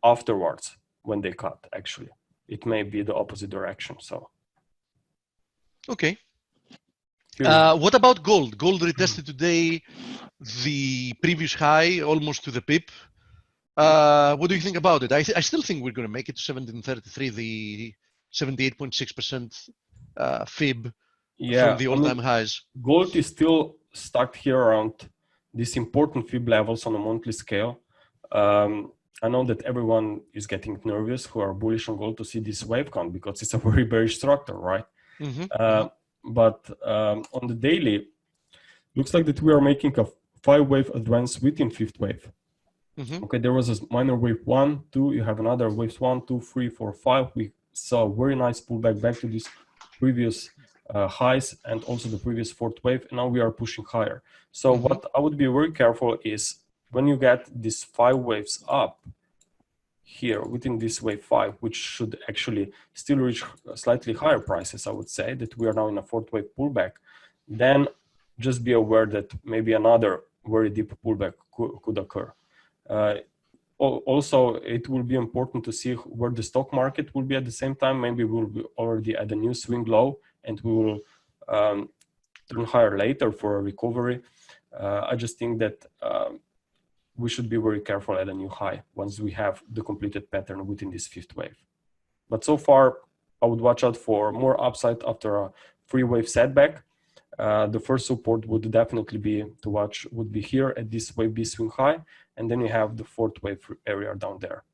afterwards when they cut. Actually, it may be the opposite direction. So. Okay. What about gold? Gold retested today the previous high almost to the pip. What do you think about it? I still think we're going to make it to 1733, the 78.6% fib from the all-time highs. Gold is still stuck here around these important fib levels on a monthly scale. I know that everyone is getting nervous who are bullish on gold to see this wave count because it's a very bearish structure, right? But on the daily, looks like that we are making a 5-wave advance within fifth wave. Okay, there was a minor wave 1, 2, you have another waves 1, 2, 3, 4, 5. We saw a very nice pullback back to these previous highs and also the previous fourth wave, and now we are pushing higher. So what I would be very careful is when you get these 5 waves up here within this wave 5, which should actually still reach slightly higher prices, I would say that we are now in a fourth wave pullback, then just be aware that maybe another very deep pullback could occur. Also, it will be important to see where the stock market will be at the same time. Maybe we'll be already at a new swing low and we will turn higher later for a recovery. I just think that we should be very careful at a new high once we have the completed pattern within this fifth wave. But so far, I would watch out for more upside after a 3-wave setback. The first support would definitely be to watch would be here at this wave B swing high, and then you have the fourth wave area down there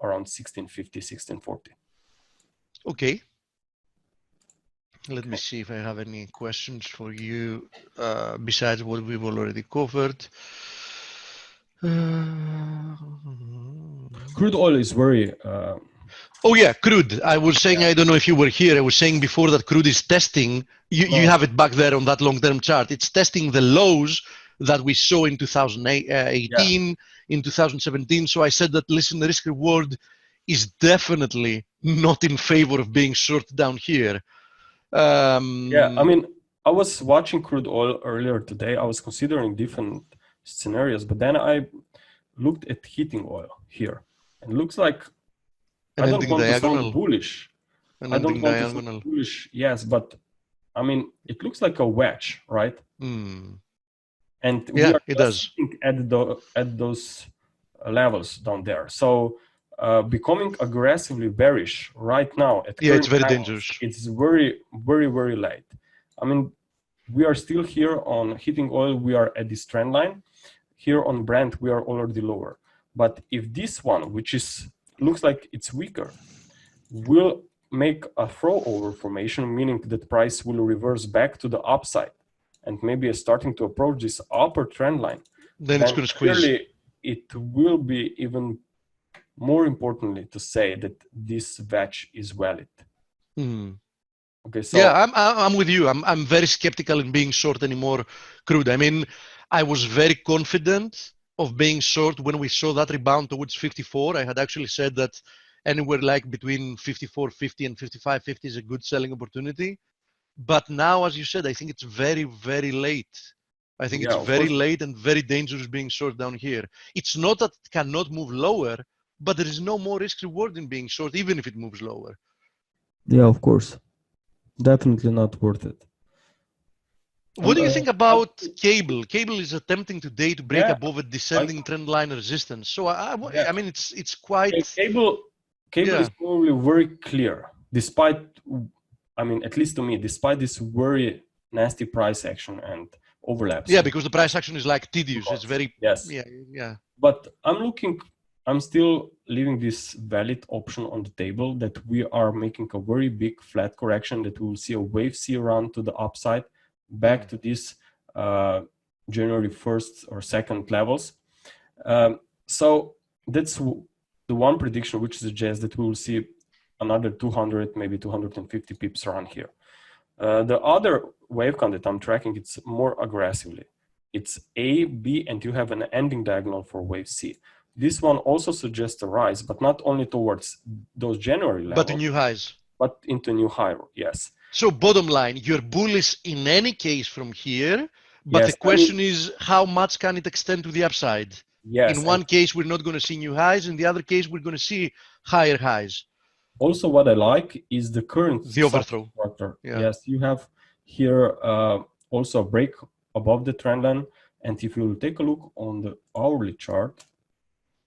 around 1650, 1640. Okay. Let me see if I have any questions for you besides what we've already covered. Crude oil is very Oh yeah, crude. I was saying, I don't know if you were here, I was saying before that crude is testing, you have it back there on that long-term chart, it's testing the lows that we saw in 2018, in 2017. So I said that, listen, the risk reward is definitely not in favor of being short down here. Yeah, I mean, I was watching crude oil earlier today. I was considering different scenarios, but then I looked at heating oil here, and it looks like I don't want to sound bullish. I don't want to sound bullish, yes, but I mean, it looks like a wedge, right? Mm. And yeah, we are it does at those levels down there. So becoming aggressively bearish right now at it's very levels, dangerous. It's very, very, very late. I mean, we are still here on heating oil. We are at this trend line. Here on Brent, we are already lower. But if this one, which is looks like it's weaker, will make a throwover formation, meaning that price will reverse back to the upside and maybe is starting to approach this upper trend line, then it's going to squeeze. Clearly, it will be even more importantly to say that this wedge is valid. Mm. Okay, so yeah, I'm with you. I'm very skeptical in being short anymore crude. I mean, I was very confident of being short when we saw that rebound towards 54. I had actually said that anywhere like between 54.50 and 55.50 is a good selling opportunity. But now, as you said, I think it's very, very late. I think it's very late and very dangerous being short down here. It's not that it cannot move lower, but there is no more risk reward in being short, even if it moves lower. Yeah, of course. Definitely not worth it. What do you think about cable? Cable is attempting today to break above a descending trend line resistance. So I mean, it's quite. Cable is probably very clear, despite, I mean, at least to me, despite this very nasty price action and overlaps. Yeah, because the price action is like tedious. It's very. Yeah. But I'm still leaving this valid option on the table that we are making a very big flat correction, that we will see a wave C run to the upside back to this January 1st or 2nd levels. So that's the one prediction which suggests that we will see another 200, maybe 250 pips run here. The other wave count that I'm tracking, it's more aggressively. It's A, B, and you have an ending diagonal for wave C. This one also suggests a rise, but not only towards those January levels, but new highs. But into new high, yes. So bottom line, you're bullish in any case from here, but the question is how much can it extend to the upside? Yes. In one case, we're not going to see new highs. In the other case, we're going to see higher highs. Also, what I like is the current overthrow. Yes, you have here also a break above the trend line. And if you take a look on the hourly chart,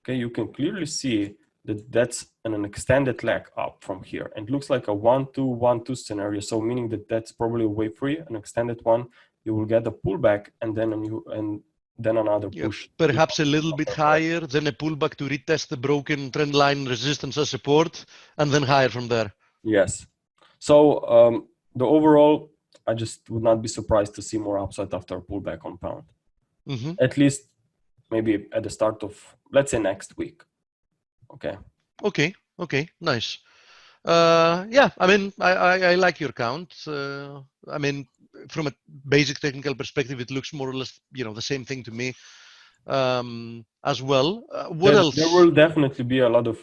okay, you can clearly see that that's an extended leg up from here. And it looks like a 1-2-1-2 scenario. So meaning that that's probably a wave 3, an extended one. You will get a pullback and then another push. Perhaps a little bit higher, then a pullback to retest the broken trend line resistance as support, and then higher from there. Yes. So the overall, I just would not be surprised to see more upside after a pullback on pound. Mm-hmm. At least maybe at the start of, let's say, next week. Okay. Okay. Nice. Yeah, I mean, I like your count. I mean, from a basic technical perspective, it looks more or less, the same thing to me as well. What else? There will definitely be a lot of,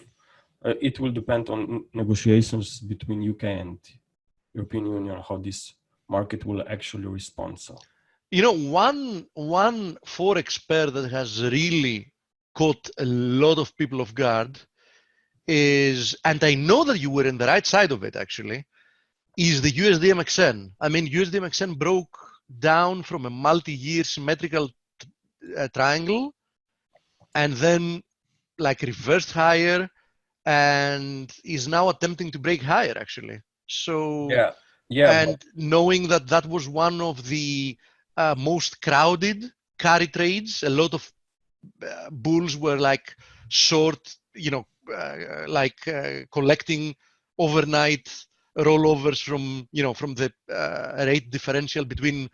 it will depend on negotiations between UK and European Union, how this market will actually respond. So, one Forex pair that has really caught a lot of people off guard is, and I know that you were in the right side of it actually, is the USDMXN. I mean, USDMXN broke down from a multi-year symmetrical triangle and then like reversed higher and is now attempting to break higher actually. So Yeah, and knowing that that was one of the most crowded carry trades, a lot of bulls were like short, collecting overnight rollovers from the rate differential between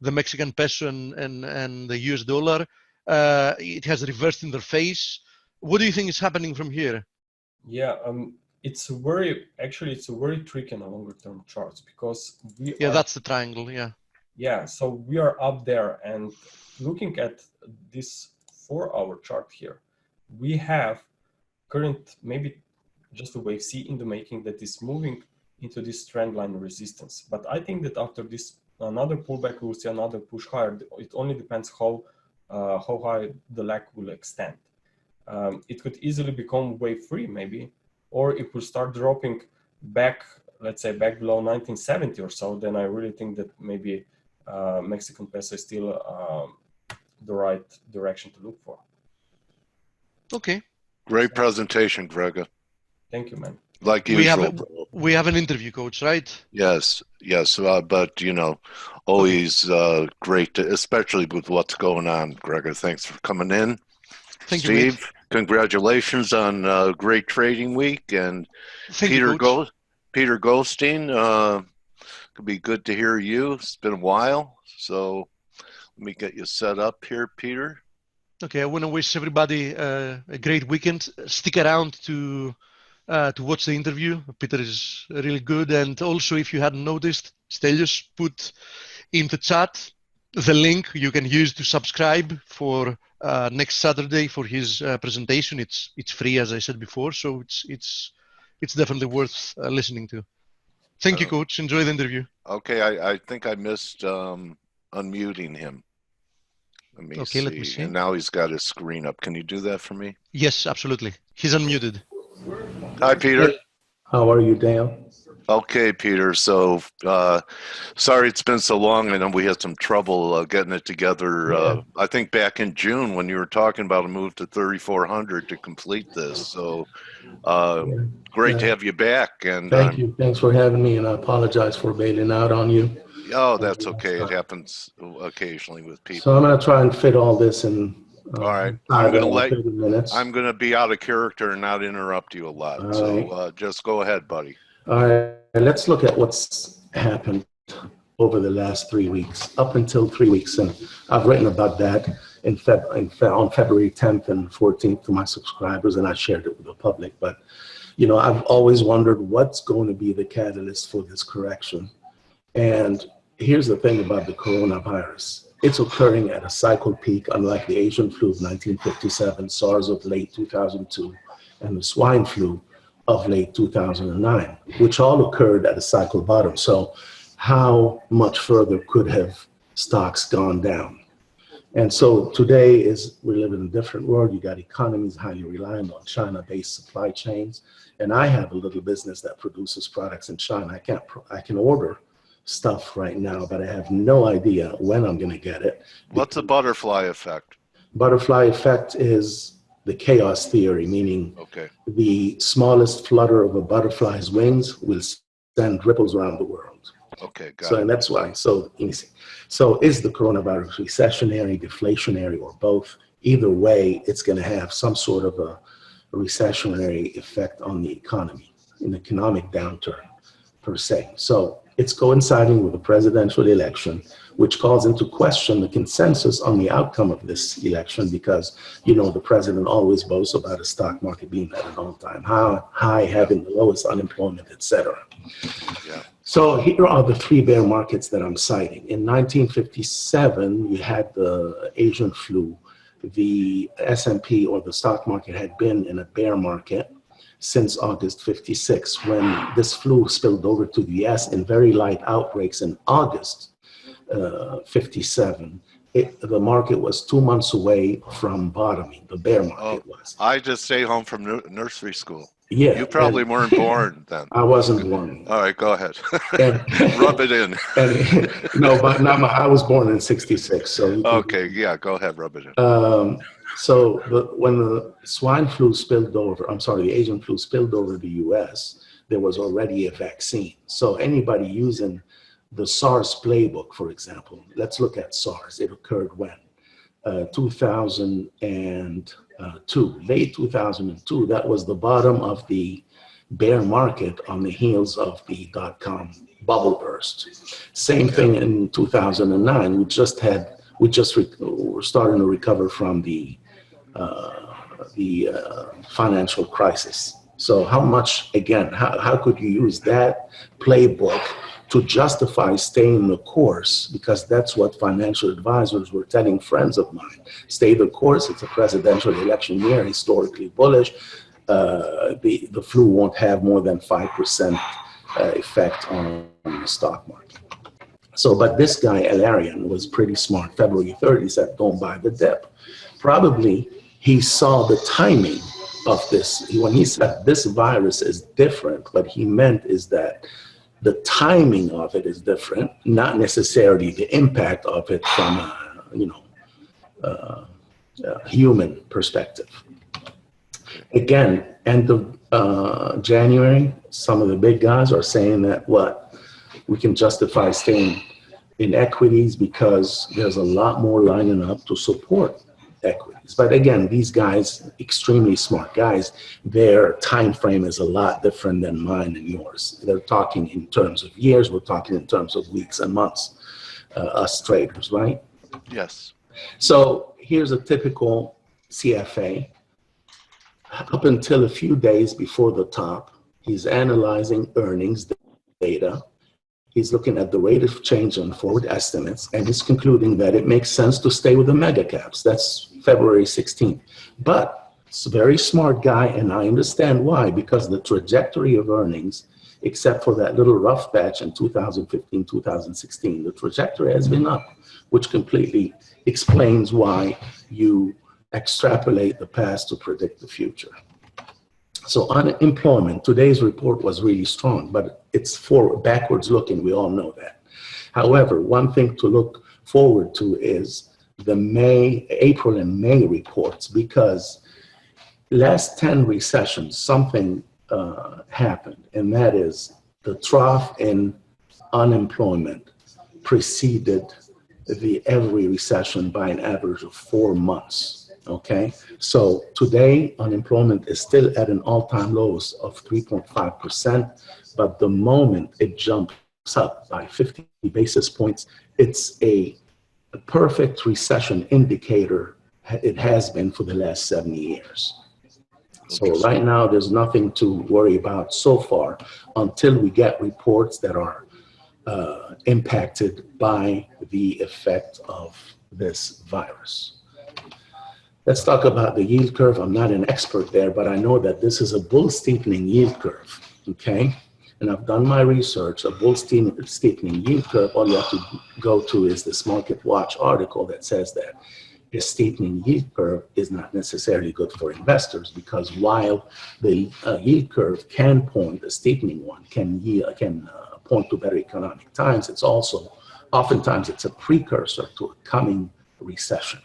the Mexican peso and the US dollar. It has reversed in their face. What do you think is happening from here? yeah. It's very tricky on a longer term charts because That's the triangle. Yeah, so we are up there, and looking at this 4-hour chart here, we have current maybe just a wave C in the making that is moving into this trend line resistance. But I think that after this another pullback, we'll see another push higher. It only depends how high the lag will extend. It could easily become wave 3 maybe, or it will start dropping back, let's say back below 1970 or so. Then I really think that maybe Mexican peso is still the right direction to look for. Okay. Great presentation, Grega. Thank you, man. Like usual. We have an interview, coach, right? Yes. But always great, especially with what's going on, Grega. Thanks for coming in. Thank you, Steve, mate. congratulations on a great trading week. And Peter Goldstein, could be good to hear you. It's been a while. So let me get you set up here, Peter. Okay, I want to wish everybody a great weekend. Stick around to watch the interview. Peter is really good. And also, if you hadn't noticed, Stelios put in the chat the link you can use to subscribe for next Saturday for his presentation. It's free, as I said before, so it's definitely worth listening to. Thank you, Coach. Enjoy the interview. Okay, I think I missed unmuting him. Let me see. And now he's got his screen up. Can you do that for me? Yes, absolutely. He's unmuted. Hi, Peter. How are you, Dale? Okay, Peter. So sorry it's been so long. I know we had some trouble getting it together. I think back in June when you were talking about a move to 3,400 to complete this. So great to have you back. And thank you. Thanks for having me. And I apologize for bailing out on you. Oh, that's okay. It happens occasionally with people. So I'm going to try and fit all this in. All right. I'm going to be out of character and not interrupt you a lot. All so right. Just go ahead, buddy. All right. Let's look at what's happened over the last 3 weeks, up until 3 weeks. And I've written about that on February 10th and 14th to my subscribers, and I shared it with the public. But, I've always wondered what's going to be the catalyst for this correction. And here's the thing about the coronavirus. It's occurring at a cycle peak, unlike the Asian flu of 1957, SARS of late 2002, and the swine flu of late 2009, which all occurred at a cycle bottom. So how much further could have stocks gone down? And so today we live in a different world. You got economies highly reliant on China-based supply chains. And I have a little business that produces products in China. I can order stuff right now, but I have no idea when I'm going to get it. What's the butterfly effect? Butterfly effect is the chaos theory, meaning the smallest flutter of a butterfly's wings will send ripples around the world. Okay, got it. And that's why. So is the coronavirus recessionary, deflationary, or both? Either way, it's going to have some sort of a recessionary effect on the economy, an economic downturn per se. So it's coinciding with the presidential election, which calls into question the consensus on the outcome of this election because, the president always boasts about a stock market being at an all-time high, having the lowest unemployment, etc. Yeah. So here are the 3 bear markets that I'm citing. In 1957, you had the Asian flu. The S&P or the stock market had been in a bear market since August 56, when this flu spilled over to the US in very light outbreaks in August 57. The market was 2 months away from bottoming. The bear market was. I just stayed home from nursery school. Yeah. You probably weren't born then. I wasn't born. All right, go ahead. Rub it in. I was born in 66. So okay, yeah, go ahead, rub it in. So when the swine flu spilled over, the Asian flu spilled over the US, there was already a vaccine. So anybody using the SARS playbook, for example, let's look at SARS. It occurred when? 2002, late 2002. That was the bottom of the bear market on the heels of the dot-com bubble burst. Same thing in 2009. We're starting to recover from the financial crisis. So how much, again, how could you use that playbook to justify staying the course? Because that's what financial advisors were telling friends of mine. Stay the course. It's a presidential election year, historically bullish. The flu won't have more than 5% effect on the stock market. So, but this guy, Alarian, was pretty smart. February 3rd, he said, don't buy the dip. Probably he saw the timing of this. When he said this virus is different, what he meant is that the timing of it is different, not necessarily the impact of it from a human perspective. Again, end of January, some of the big guys are saying that we can justify staying in equities because there's a lot more lining up to support equities. But again, these guys, extremely smart guys, their time frame is a lot different than mine and yours. They're talking in terms of years, we're talking in terms of weeks and months, us traders, right? Yes. So here's a typical CFA. Up until a few days before the top, he's analyzing earnings data. He's looking at the rate of change on forward estimates, and he's concluding that it makes sense to stay with the mega caps. That's February 16th. But it's a very smart guy, and I understand why, because the trajectory of earnings, except for that little rough patch in 2015, 2016, the trajectory has been up, which completely explains why you extrapolate the past to predict the future. So unemployment, today's report was really strong, but it's backwards looking, we all know that. However, one thing to look forward to is the April and May reports, because last 10 recessions, something happened, and that is the trough in unemployment preceded every recession by an average of 4 months. Okay, so today unemployment is still at an all-time low of 3.5%, but the moment it jumps up by 50 basis points, it's a perfect recession indicator. It has been for the last 70 years. So right now there's nothing to worry about so far until we get reports that are impacted by the effect of this virus. Let's talk about the yield curve. I'm not an expert there, but I know that this is a bull steepening yield curve, okay? And I've done my research. A bull steepening yield curve, all you have to go to is this Market Watch article that says that a steepening yield curve is not necessarily good for investors, because while the yield curve can point, a steepening one can point to better economic times, it's also, oftentimes it's a precursor to a coming recession.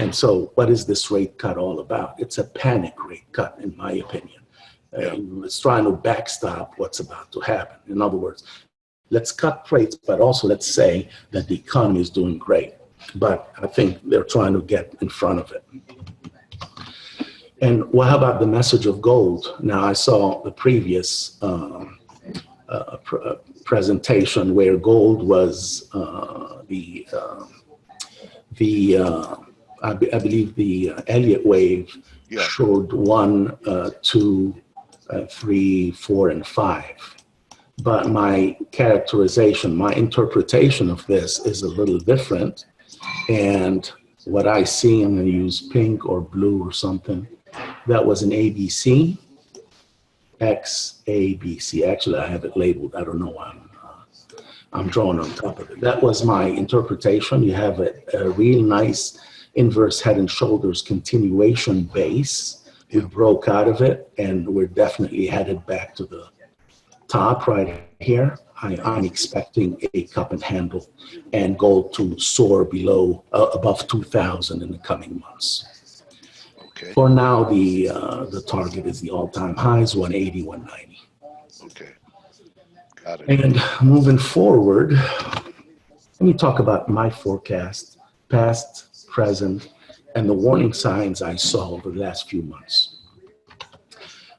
And so what is this rate cut all about? It's a panic rate cut, in my opinion. It's trying to backstop what's about to happen. In other words, let's cut rates, but also let's say that the economy is doing great. But I think they're trying to get in front of it. And what about the message of gold? Now, I saw the previous presentation where gold was I believe the Elliott wave showed 1, 2, 3, 4, and 5. But my characterization, my interpretation of this is a little different. And what I see, I'm going to use pink or blue or something, that was an ABC, XABC. Actually, I have it labeled. I don't know why I'm drawing on top of it. That was my interpretation. You have a real nice inverse head and shoulders continuation base. We broke out of it, and we're definitely headed back to the top right here. I'm expecting a cup and handle and gold to soar below, above 2,000 in the coming months. Okay. For now, the target is the all-time highs, 180, 190. Okay. Got it. And moving forward, let me talk about my forecast, past, present, and the warning signs I saw over the last few months.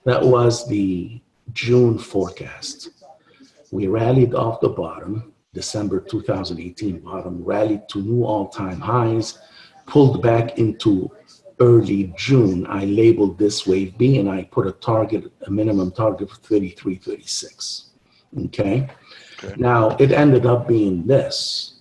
That was the June forecast. We rallied off the bottom, December 2018 bottom, rallied to new all-time highs, pulled back into early June. I labeled this wave B and I put a minimum target of 33, 36. Okay. Now it ended up being this.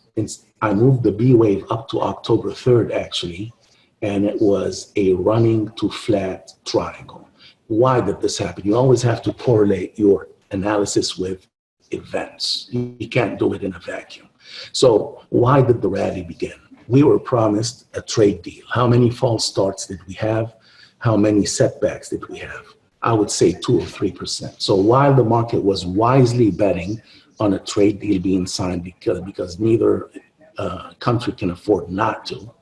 I moved the B wave up to October 3rd actually, and it was a running to flat triangle. Why did this happen? You always have to correlate your analysis with events. You can't do it in a vacuum. So why did the rally begin? We were promised a trade deal. How many false starts did we have? How many setbacks did we have? I would say 2 or 3%. So while the market was wisely betting on a trade deal being signed because neither country can afford not to,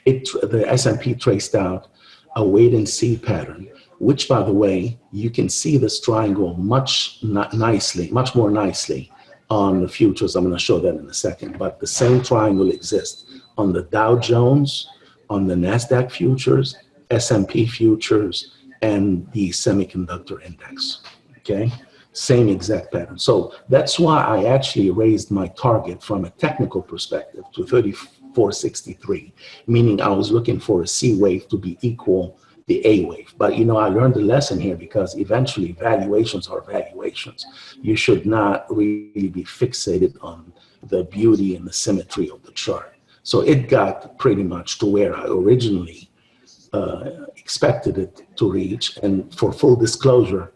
the S&P traced out a wait and see pattern, which, by the way, you can see this triangle much more nicely on the futures. I'm going to show that in a second, but the same triangle exists on the Dow Jones, on the NASDAQ futures, S&P futures, and the semiconductor index, okay? Same exact pattern. So that's why I actually raised my target from a technical perspective to 3463, meaning I was looking for a C wave to be equal the A wave. But you know, I learned a lesson here because eventually valuations are valuations. You should not really be fixated on the beauty and the symmetry of the chart. So it got pretty much to where I originally expected it to reach. And for full disclosure,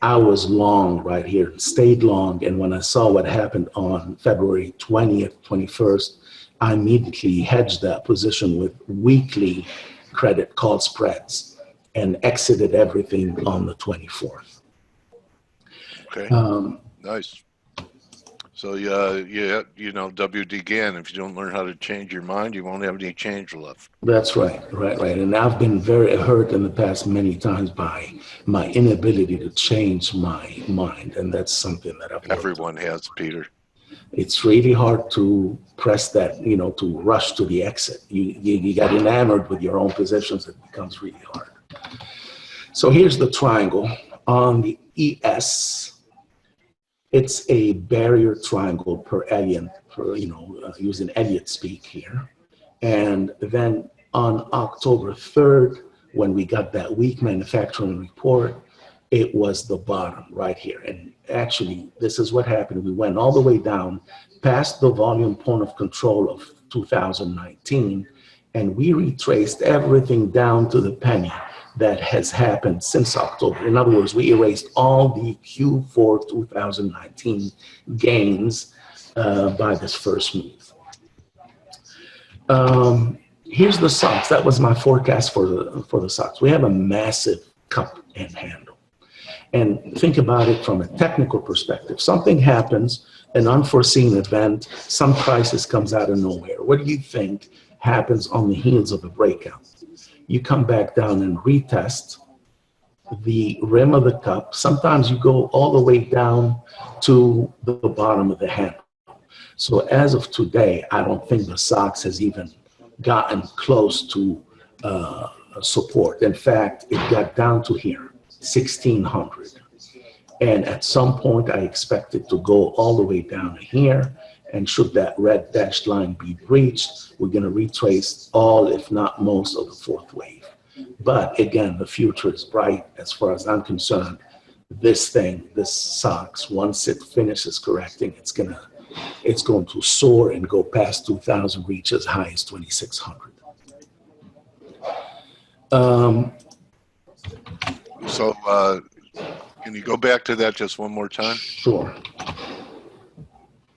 I was long right here, stayed long. And when I saw what happened on February 20th, 21st, I immediately hedged that position with weekly credit call spreads and exited everything on the 24th. Okay, nice. So you know, WD Gann, if you don't learn how to change your mind, you won't have any change left. That's right. And I've been very hurt in the past many times by my inability to change my mind. And that's something that I've Everyone has, Peter. It's really hard to press that, you know, to rush to the exit. You got enamored with your own positions. It becomes really hard. So here's the triangle on the ES. It's a barrier triangle per Elliott, using Elliott speak here. And then on October 3rd, when we got that weak manufacturing report, it was the bottom right here. And actually, this is what happened. We went all the way down past the volume point of control of 2019, and we retraced everything down to the penny that has happened since October. In other words, we erased all the Q4 2019 gains by this first move. Here's the stocks. That was my forecast for the stocks. We have a massive cup and handle. And think about it from a technical perspective. Something happens, an unforeseen event, some crisis comes out of nowhere. What do you think happens on the heels of a breakout? You come back down and retest the rim of the cup. Sometimes you go all the way down to the bottom of the handle. So as of today, I don't think the SOX has even gotten close to support. In fact, it got down to here, 1600. And at some point, I expect it to go all the way down to here. And should that red dashed line be breached, we're going to retrace all, if not most, of the fourth wave. But again, the future is bright as far as I'm concerned. This SOX, once it finishes correcting, it's going to soar and go past 2,000, reach as high as 2,600. Can you go back to that just one more time? Sure.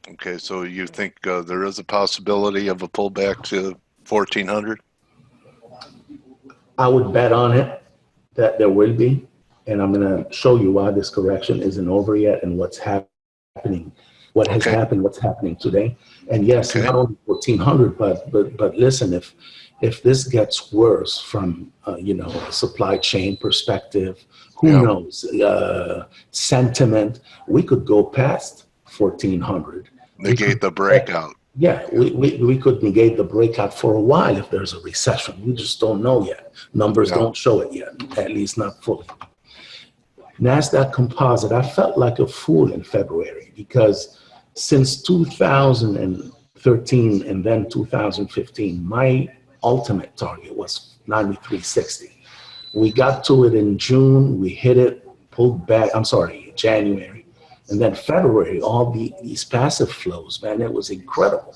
Okay, so you think there is a possibility of a pullback to 1,400? I would bet on it that there will be, and I'm going to show you why this correction isn't over yet and what's happening what has happened, what's happening today. And yes, not only 1400, but listen, if this gets worse from you know, a supply chain perspective, who knows, sentiment, we could go past 1400. Negate the breakout. Yeah, we could negate the breakout for a while if there's a recession. We just don't know yet. Numbers don't show it yet, at least not fully. NASDAQ Composite, I felt like a fool in February because since 2013 and then 2015, my ultimate target was 93.60. We got to it in June, we hit it, pulled back, I'm sorry, January. And then February, all these passive flows, man, it was incredible.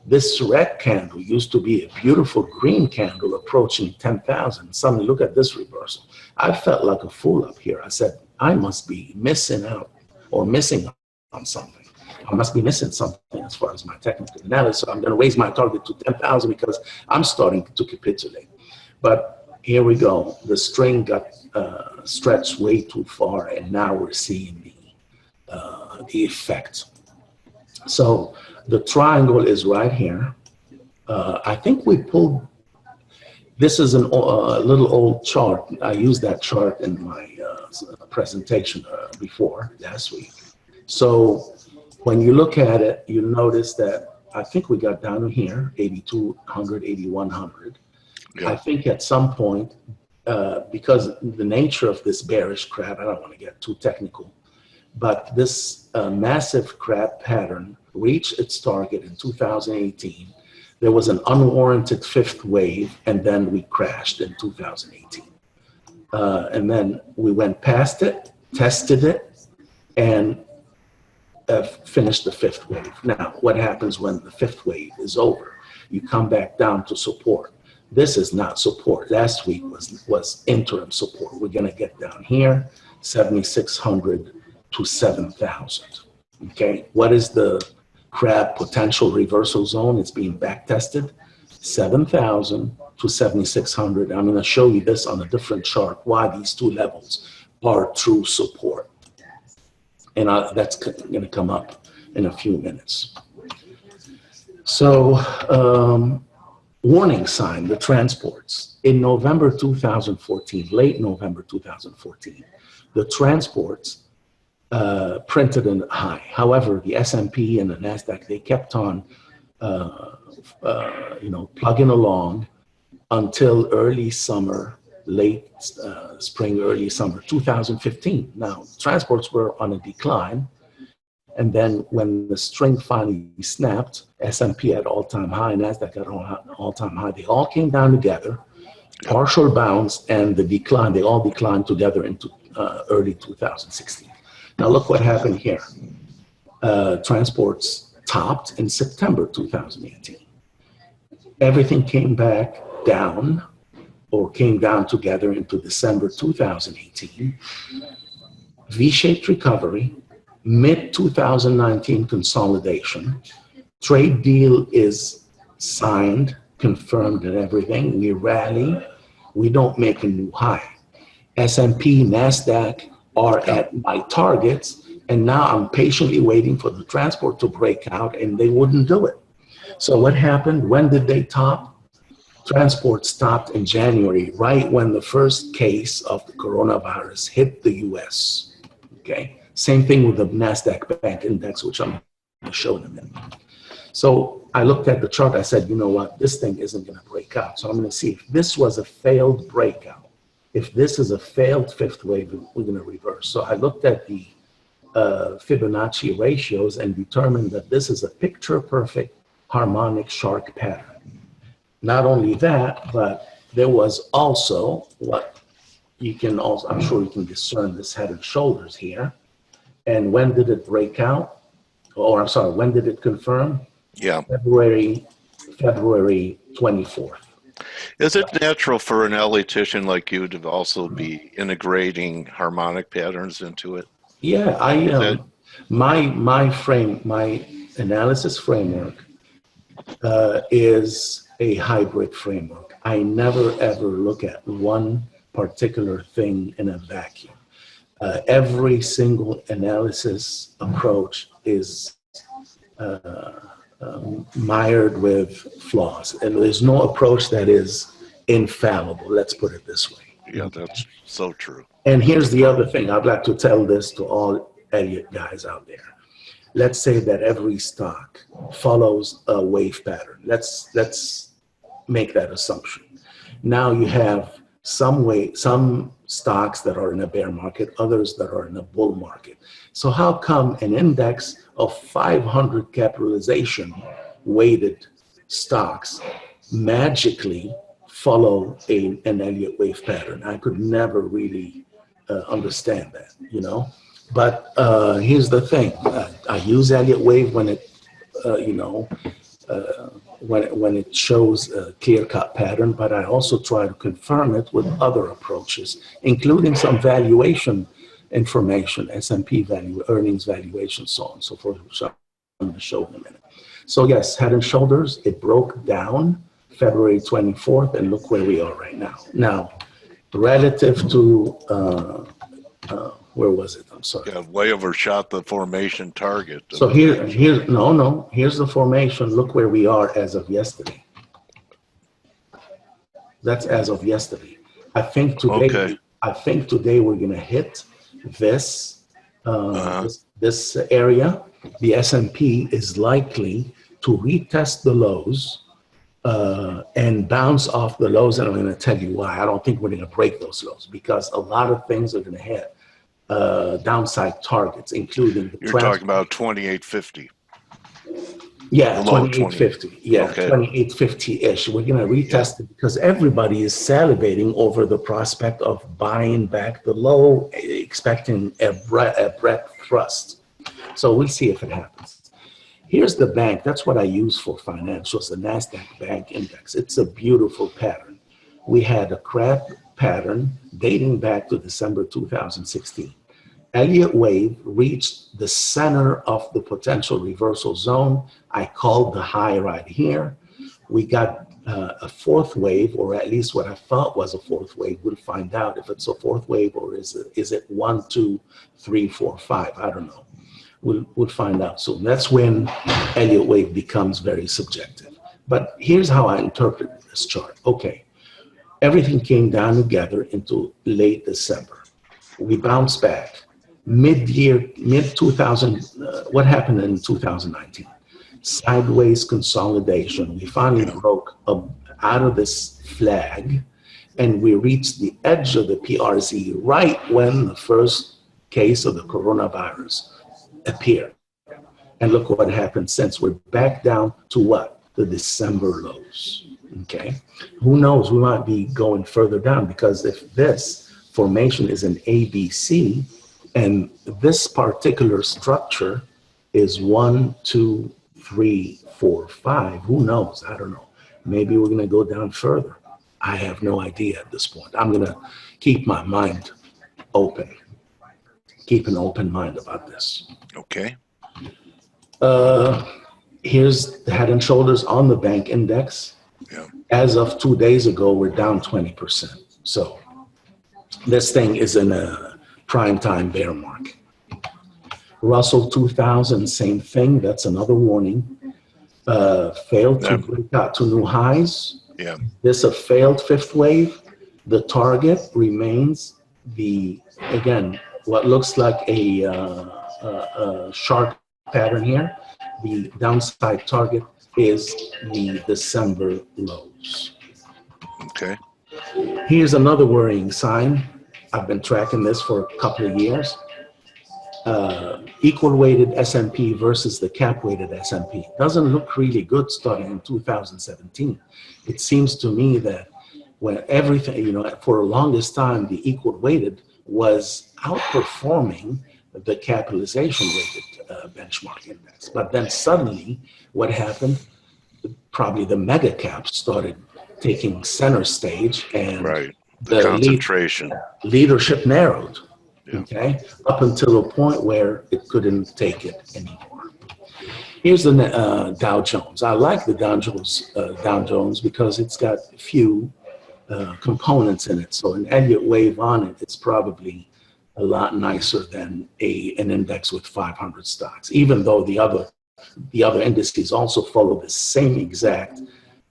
This red candle used to be a beautiful green candle approaching 10,000. Suddenly, look at this reversal. I felt like a fool up here. I said, I must be missing out or missing on something. I must be missing something as far as my technical analysis. So I'm going to raise my target to 10,000 because I'm starting to capitulate. But here we go. The string got stretched way too far, and now we're seeing the effect. So the triangle is right here. I think we pulled, this is a little old chart. I used that chart in my presentation before last week. So when you look at it, you notice that I think we got down to here, 8,200, 8,100. I think at some point, because the nature of this bearish crab, I don't want to get too technical, but this massive crab pattern reached its target in 2018. There was an unwarranted fifth wave, and then we crashed in 2018. And then we went past it, tested it, and finished the fifth wave. Now, what happens when the fifth wave is over? You come back down to support. This is not support. Last week was interim support. We're going to get down here, 7,600 to 7,000. Okay, what is the crab potential reversal zone? It's being back tested, 7,000 to 7,600. I'm going to show you this on a different chart, why these two levels are true support. And that's going to come up in a few minutes. So, warning sign, the transports. In November 2014, late November 2014, the transports printed a high. However, the S&P and the NASDAQ, they kept on, plugging along until early summer, late spring, early summer 2015. Now, transports were on a decline. And then when the string finally snapped, S&P at all-time high, NASDAQ at all-time high, they all came down together, partial bounce, and the decline, they all declined together into early 2016. Now look what happened here. Transports topped in September 2018. Everything came back down or came down together into December 2018. V-shaped recovery, mid-2019 consolidation. Trade deal is signed, confirmed and everything. We rally. We don't make a new high. S&P, NASDAQ are at my targets, and now I'm patiently waiting for the transport to break out, and they wouldn't do it. So what happened? When did they top? Transport stopped in January, right when the first case of the coronavirus hit the US. Okay. Same thing with the NASDAQ Bank Index, which I'm going to show in a minute. So I looked at the chart. I said, you know what? This thing isn't going to break out. So I'm going to see if this was a failed breakout. If this is a failed fifth wave, we're going to reverse. So I looked at the Fibonacci ratios and determined that this is a picture-perfect harmonic shark pattern. Not only that, but there was also what you can also, I'm sure you can discern this head and shoulders here. And when did it break out? Or I'm sorry, when did it confirm? Yeah. February 24th. Is it natural for an analytician like you to also be integrating harmonic patterns into it? Yeah, my analysis framework is a hybrid framework. I never ever look at one particular thing in a vacuum. Every single analysis approach is mired with flaws. And there's no approach that is infallible. Let's put it this way. Yeah, that's so true. And here's the other thing. I'd like to tell this to all Elliott guys out there. Let's say that every stock follows a wave pattern. Let's make that assumption. Now you have some stocks that are in a bear market, others that are in a bull market. So how come an index of 500 capitalization weighted stocks magically follow an Elliott wave pattern? I could never really understand that, you know. But here's the thing: I use Elliott wave when it, when it shows a clear-cut pattern. But I also try to confirm it with other approaches, including some valuation information, S&P value, earnings valuation, so on and so forth, which I'm going to show in a minute. So yes, Head and Shoulders, it broke down February 24th, and look where we are right now. Now, relative to where was it? I'm sorry. Yeah, way overshot the formation target. So here's the formation. Look where we are as of yesterday. That's as of yesterday. I think today. Okay. I think today we're gonna hit this this area. The S&P is likely to retest the lows and bounce off the lows, and I'm going to tell you why. I don't think we're going to break those lows because a lot of things are going to hit downside targets, including the You're talking about 2850. yeah, Below 2850. Yeah, okay. 2850-ish. We're going to retest it because everybody is salivating over the prospect of buying back the low, expecting a breadth thrust. So we'll see if it happens. Here's the bank. That's what I use for financials, the NASDAQ Bank Index. It's a beautiful pattern. We had a crab pattern dating back to December 2016. Elliott wave reached the center of the potential reversal zone. I called the high right here. We got a fourth wave, or at least what I thought was a fourth wave. We'll find out if it's a fourth wave or is it 1, 2, 3, 4, 5. I don't know. We'll find out soon. That's when Elliott wave becomes very subjective. But here's how I interpret this chart. Okay, everything came down together into late December. We bounced back. Mid-year, mid-2000, what happened in 2019? Sideways consolidation. We finally broke out of this flag, and we reached the edge of the PRZ right when the first case of the coronavirus appeared. And look what happened since. We're back down to what? The December lows. Okay. Who knows? We might be going further down, because if this formation is an ABC and this particular structure is 1, 2, 3, 4, 5, who knows? I don't know. Maybe we're going to go down further. I have no idea at this point. I'm going to keep my mind open. Keep an open mind about this. Okay. Here's the Head and Shoulders on the bank index. Yeah. As of 2 days ago, we're down 20%. So this thing is in a prime time bear market. Russell 2000, same thing. That's another warning. Failed to break out to new highs. Yeah. This a failed fifth wave. The target remains again, what looks like a shark pattern here. The downside target is the December lows. Okay. Here's another worrying sign. I've been tracking this for a couple of years. Equal weighted S&P versus the cap weighted S&P. Doesn't look really good starting in 2017. It seems to me that when everything, for the longest time, the equal weighted was outperforming the capitalization weighted benchmark index. But then suddenly what happened, probably the mega caps started taking center stage, and right. The concentration. Leadership narrowed. Yeah. Okay, up until a point where it couldn't take it anymore. Here's the Dow Jones. I like the Dow Jones because it's got a few components in it. So an Elliott wave on it, it's probably a lot nicer than an index with 500 stocks, even though the other the other indices also follow the same exact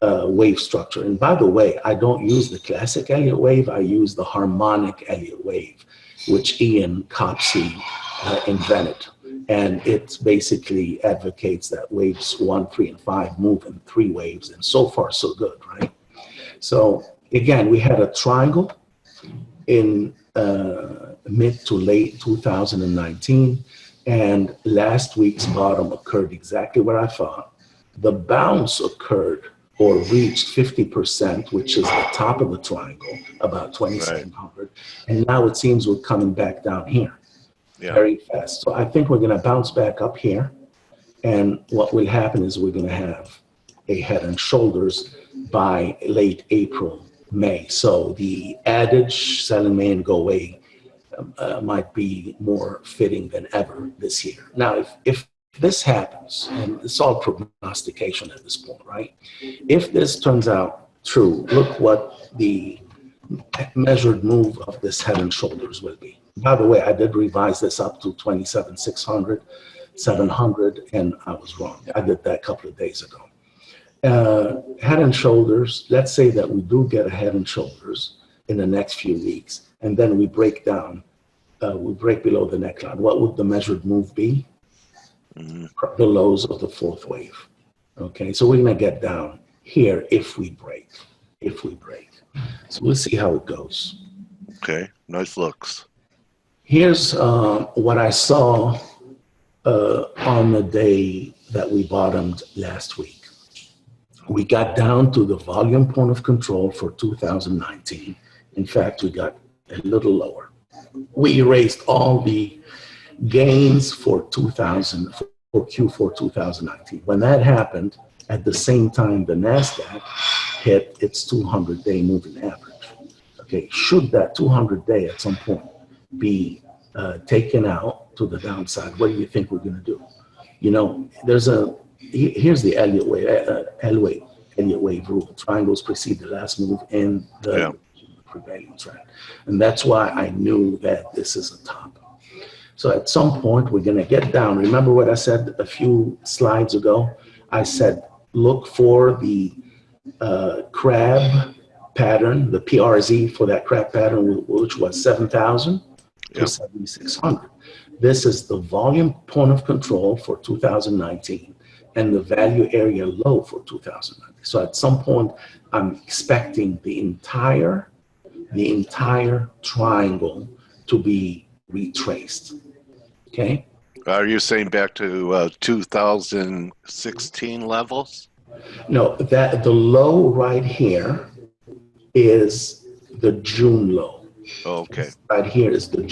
wave structure. And by the way, I don't use the classic Elliott wave. I use the harmonic Elliott wave, which Ian Copsey invented. And it basically advocates that waves 1, 3, and 5 move in 3 waves. And so far, so good, right? So again, we had a triangle in mid to late 2019. And last week's bottom occurred exactly where I thought. The bounce occurred or reached 50%, which is the top of the triangle, about 2,700. And now it seems we're coming back down here very fast. So I think we're going to bounce back up here. And what will happen is we're going to have a head and shoulders by late April, May. So the adage, sell in May and go away, might be more fitting than ever this year. Now, if this happens, and it's all prognostication at this point, right? If this turns out true, look what the measured move of this head and shoulders will be. By the way, I did revise this up to 27,600, 700, and I was wrong. I did that a couple of days ago. Head and shoulders, let's say that we do get a head and shoulders in the next few weeks, and then we break down, we break below the neckline. What would the measured move be? The lows of the 4th wave. Okay, so we're going to get down here if we break. So we'll see how it goes. Okay, nice looks. Here's what I saw on the day that we bottomed last week. We got down to the volume point of control for 2019. In fact, we got a little lower. We erased all the gains for Q4 2019. When that happened, at the same time, the NASDAQ hit its 200-day moving average. Okay, should that 200-day at some point be taken out to the downside, what do you think we're going to do? You know, here's the Elliott wave rule. Triangles precede the last move in the prevailing trend. And that's why I knew that this is a top. So at some point, we're going to get down. Remember what I said a few slides ago? I said, look for the crab pattern, the PRZ for that crab pattern, which was 7,000 to 7,600. This is the volume point of control for 2019 and the value area low for 2019. So at some point, I'm expecting the entire triangle to be retraced. Okay. Are you saying back to 2016 levels? No, that the low right here is the June low. Okay. Right here is the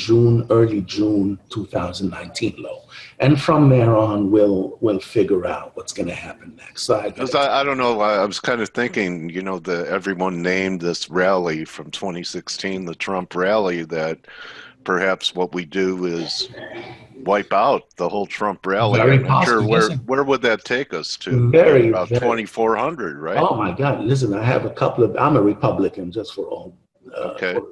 early June 2019 low. And from there on, we'll figure out what's going to happen next. So I don't know. I was kind of thinking, you know, everyone named this rally from 2016, the Trump rally, that perhaps what we do is wipe out the whole Trump rally. Very I'm not sure possible. where would that take us to? About 2,400, right? Oh my God! Listen, I have a couple of. I'm a Republican, just for all for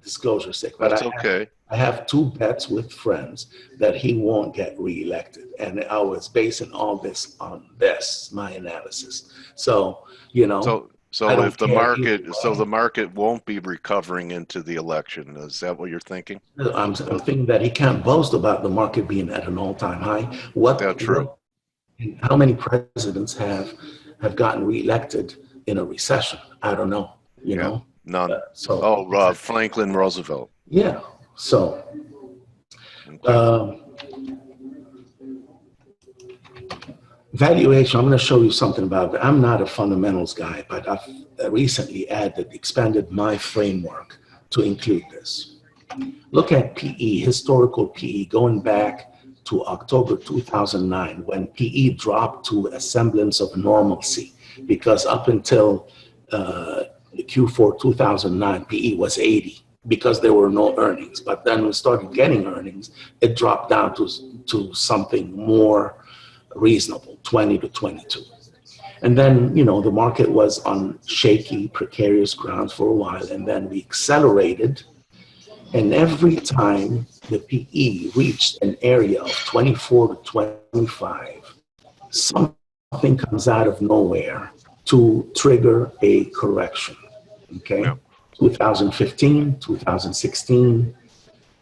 disclosure sake. But that's okay. I have 2 bets with friends that he won't get reelected, and I was basing all this on my analysis. So you know. So if the market won't be recovering into the election, is that what you're thinking? I'm thinking that he can't boast about the market being at an all-time high. That's true. How many presidents have gotten reelected in a recession? I don't know. You know, none. Franklin Roosevelt. Yeah. So. Valuation, I'm going to show you something about it. I'm not a fundamentals guy, but I've recently expanded my framework to include this. Look at PE, historical PE, going back to October 2009, when PE dropped to a semblance of normalcy, because up until Q4 2009, PE was 80 because there were no earnings. But then we started getting earnings, it dropped down to something more reasonable, 20 to 22. And then, you know, the market was on shaky, precarious grounds for a while, and then we accelerated. And every time the PE reached an area of 24 to 25, something comes out of nowhere to trigger a correction, okay? Yeah. 2015, 2016,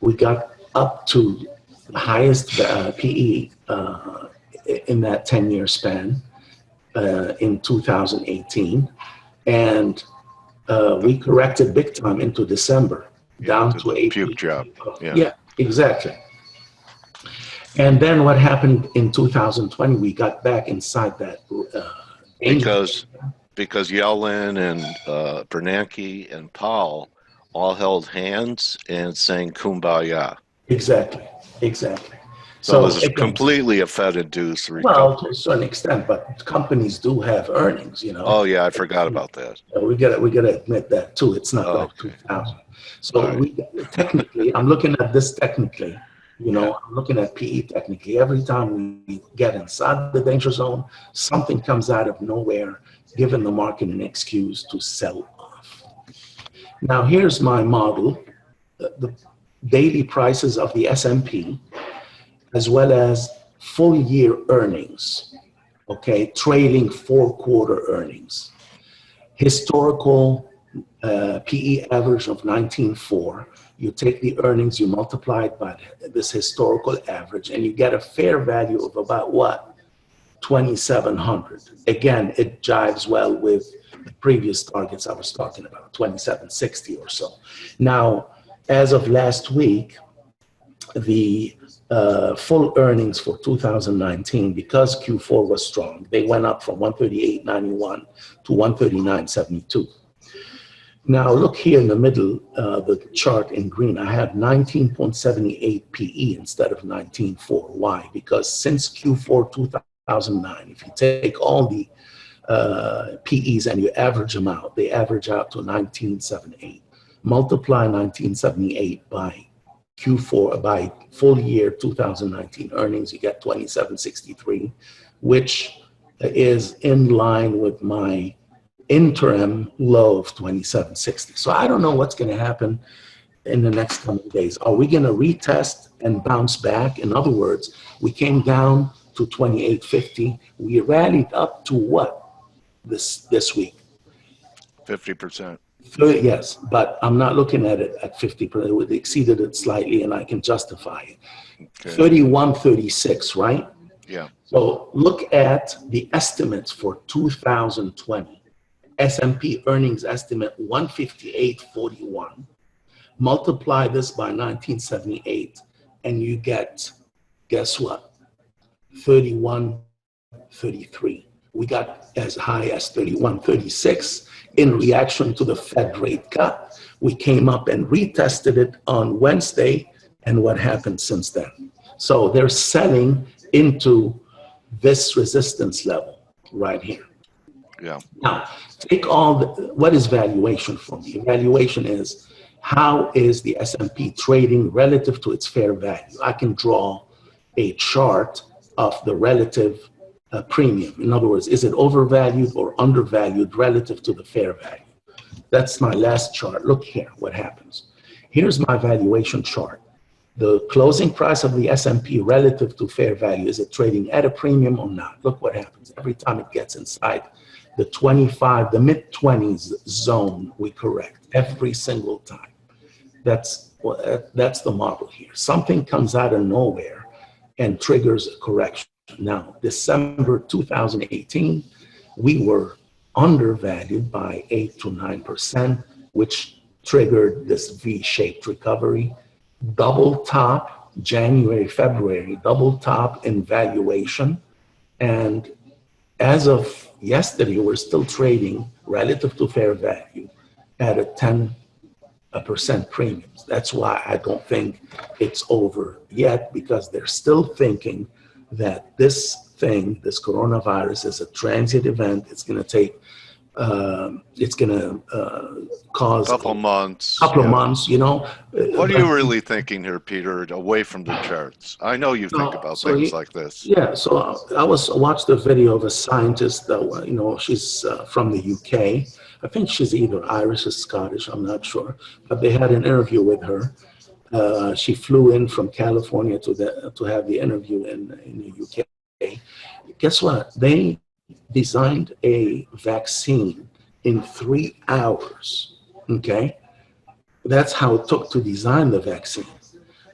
we got up to the highest PE in that 10-year span in 2018. And we corrected big time into December, down to the 8. puke job. Yeah, exactly. And then what happened in 2020, we got back inside that Because Yellen and Bernanke and Powell all held hands and sang Kumbaya. Exactly, exactly. So this is completely a Fed-induced recovery. Well, to a certain extent, but companies do have earnings, you know. Oh yeah, I forgot about that. We gotta admit that too. It's not like 2000. So we technically, I'm looking at this technically. You know, I'm looking at PE technically. Every time we get inside the danger zone, something comes out of nowhere, giving the market an excuse to sell off. Now, here's my model: the daily prices of the S&P, as well as full year earnings, okay, trailing 4-quarter earnings. Historical PE average of 19.4. You take the earnings, you multiply it by this historical average, and you get a fair value of about what? 2,700. Again, it jives well with the previous targets I was talking about, 2,760 or so. Now, as of last week, the full earnings for 2019, because Q4 was strong, they went up from 138.91 to 139.72. Now look here in the middle, the chart in green. I have 19.78 PE instead of 19.4. Why? Because since Q4 2009, if you take all the PEs and you average them out, they average out to 19.78. Multiply 1978 by Q4, by full year 2019 earnings, you get 2763, which is in line with my interim low of 2760. So I don't know what's going to happen in the next coming days. Are we going to retest and bounce back? In other words, we came down to 2850. We rallied up to what this week? 50%. Yes, but I'm not looking at it at 50%. It exceeded it slightly, and I can justify it. Okay. 3136, right? Yeah. So look at the estimates for 2020. S&P earnings estimate 158.41. Multiply this by 1978, and you get, guess what? 31.33. We got as high as 31.36 in reaction to the Fed rate cut. We came up and retested it on Wednesday, and what happened since then? So they're selling into this resistance level right here. Yeah. Now, take what is valuation for me? Valuation is, how is the S&P trading relative to its fair value? I can draw a chart of the relative premium. In other words, is it overvalued or undervalued relative to the fair value? That's my last chart. Look here, what happens. Here's my valuation chart. The closing price of the S&P relative to fair value, is it trading at a premium or not? Look what happens. Every time it gets inside the the mid-20s zone, we correct every single time. That's the model here. Something comes out of nowhere and triggers a correction. Now, December 2018, we were undervalued by 8 to 9%, which triggered this V-shaped recovery. Double top, January, February, double top in valuation. And as of yesterday, we're still trading relative to fair value at a 10% premiums. That's why I don't think it's over yet, because they're still thinking that this coronavirus is a transient event. It's going to take, cause a couple months, you know. What are you really thinking here, Peter, away from the charts? I know you think about things like this. Yeah, so I watched a video of a scientist that, you know, she's from the UK. I think she's either Irish or Scottish, I'm not sure. But they had an interview with her. She flew in from California to have the interview in the UK. Guess what? They designed a vaccine in 3 hours, okay? That's how it took to design the vaccine.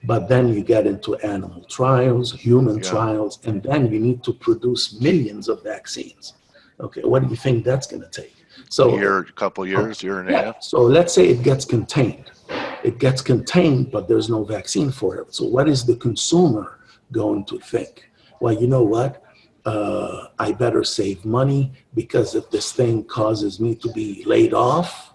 But then you get into animal trials, human trials, and then you need to produce millions of vaccines. Okay, what do you think that's going to take? So, a couple years, year and a half. So let's say it gets contained. It gets contained, but there's no vaccine for it. So what is the consumer going to think? Well, you know what? I better save money, because if this thing causes me to be laid off,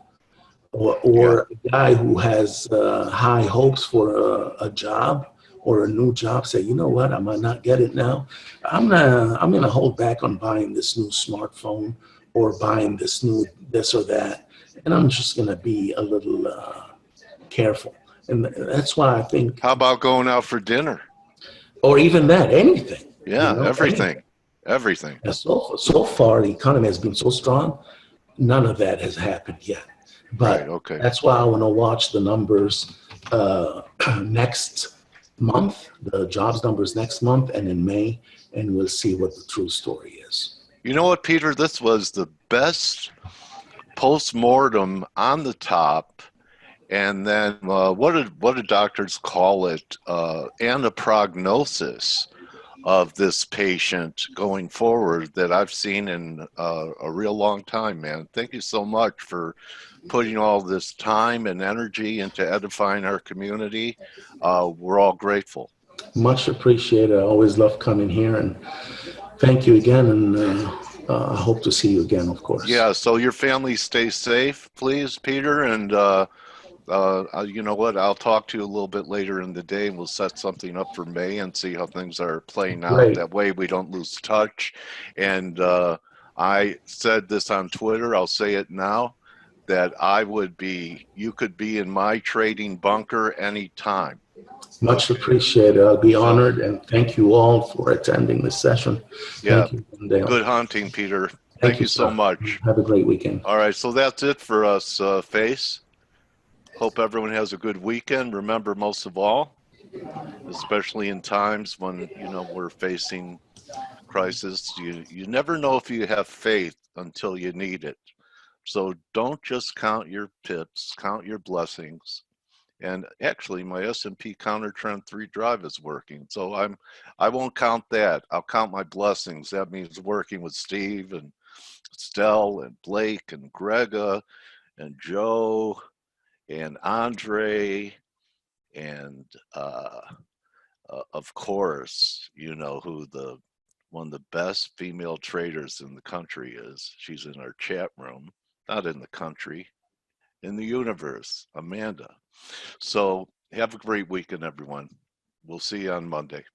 or a guy who has high hopes for a job or a new job say, you know what, I might not get it now. I'm gonna hold back on buying this new smartphone or buying this new this or that, and I'm just gonna be a little careful. And that's why I think. How about going out for dinner? Or even that, anything. Yeah, you know, everything. Everything. And so far, the economy has been so strong, none of that has happened yet. But Right, okay. that's why I want to watch the numbers next month, the jobs numbers next month and in May, and we'll see what the true story is. You know what, Peter? This was the best post-mortem on the top. And then what did doctors call it? And a prognosis of this patient going forward that I've seen in a real long time, man. Thank you so much for putting all this time and energy into edifying our community. We're all grateful. Much appreciated. I always love coming here, and thank you again, and I hope to see you again, of course. Yeah, so your family stay safe, please, Peter, and you know what? I'll talk to you a little bit later in the day, and we'll set something up for May and see how things are playing out. Great. That way we don't lose touch. And I said this on Twitter, I'll say it now, that you could be in my trading bunker anytime. Much appreciated. I'll be honored, and thank you all for attending this session. Yeah. Thank you, Dale. Good hunting, Peter. Thank Thank you, you so sir. much. Have a great weekend. All right, so that's it for us, Face. Hope everyone has a good weekend. Remember, most of all, especially in times when, you know, we're facing crisis, you never know if you have faith until you need it. So don't just count your pips, count your blessings. And actually, my S&P counter trend 3 drive is working. So I won't count that. I'll count my blessings. That means working with Steve and Stell and Blake and Grega and Joe and Andre, and of course, you know who one of the best female traders in the country is. She's in our chat room, not in the country, in the universe, Amanda. So have a great weekend, everyone. We'll see you on Monday.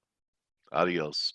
Adios.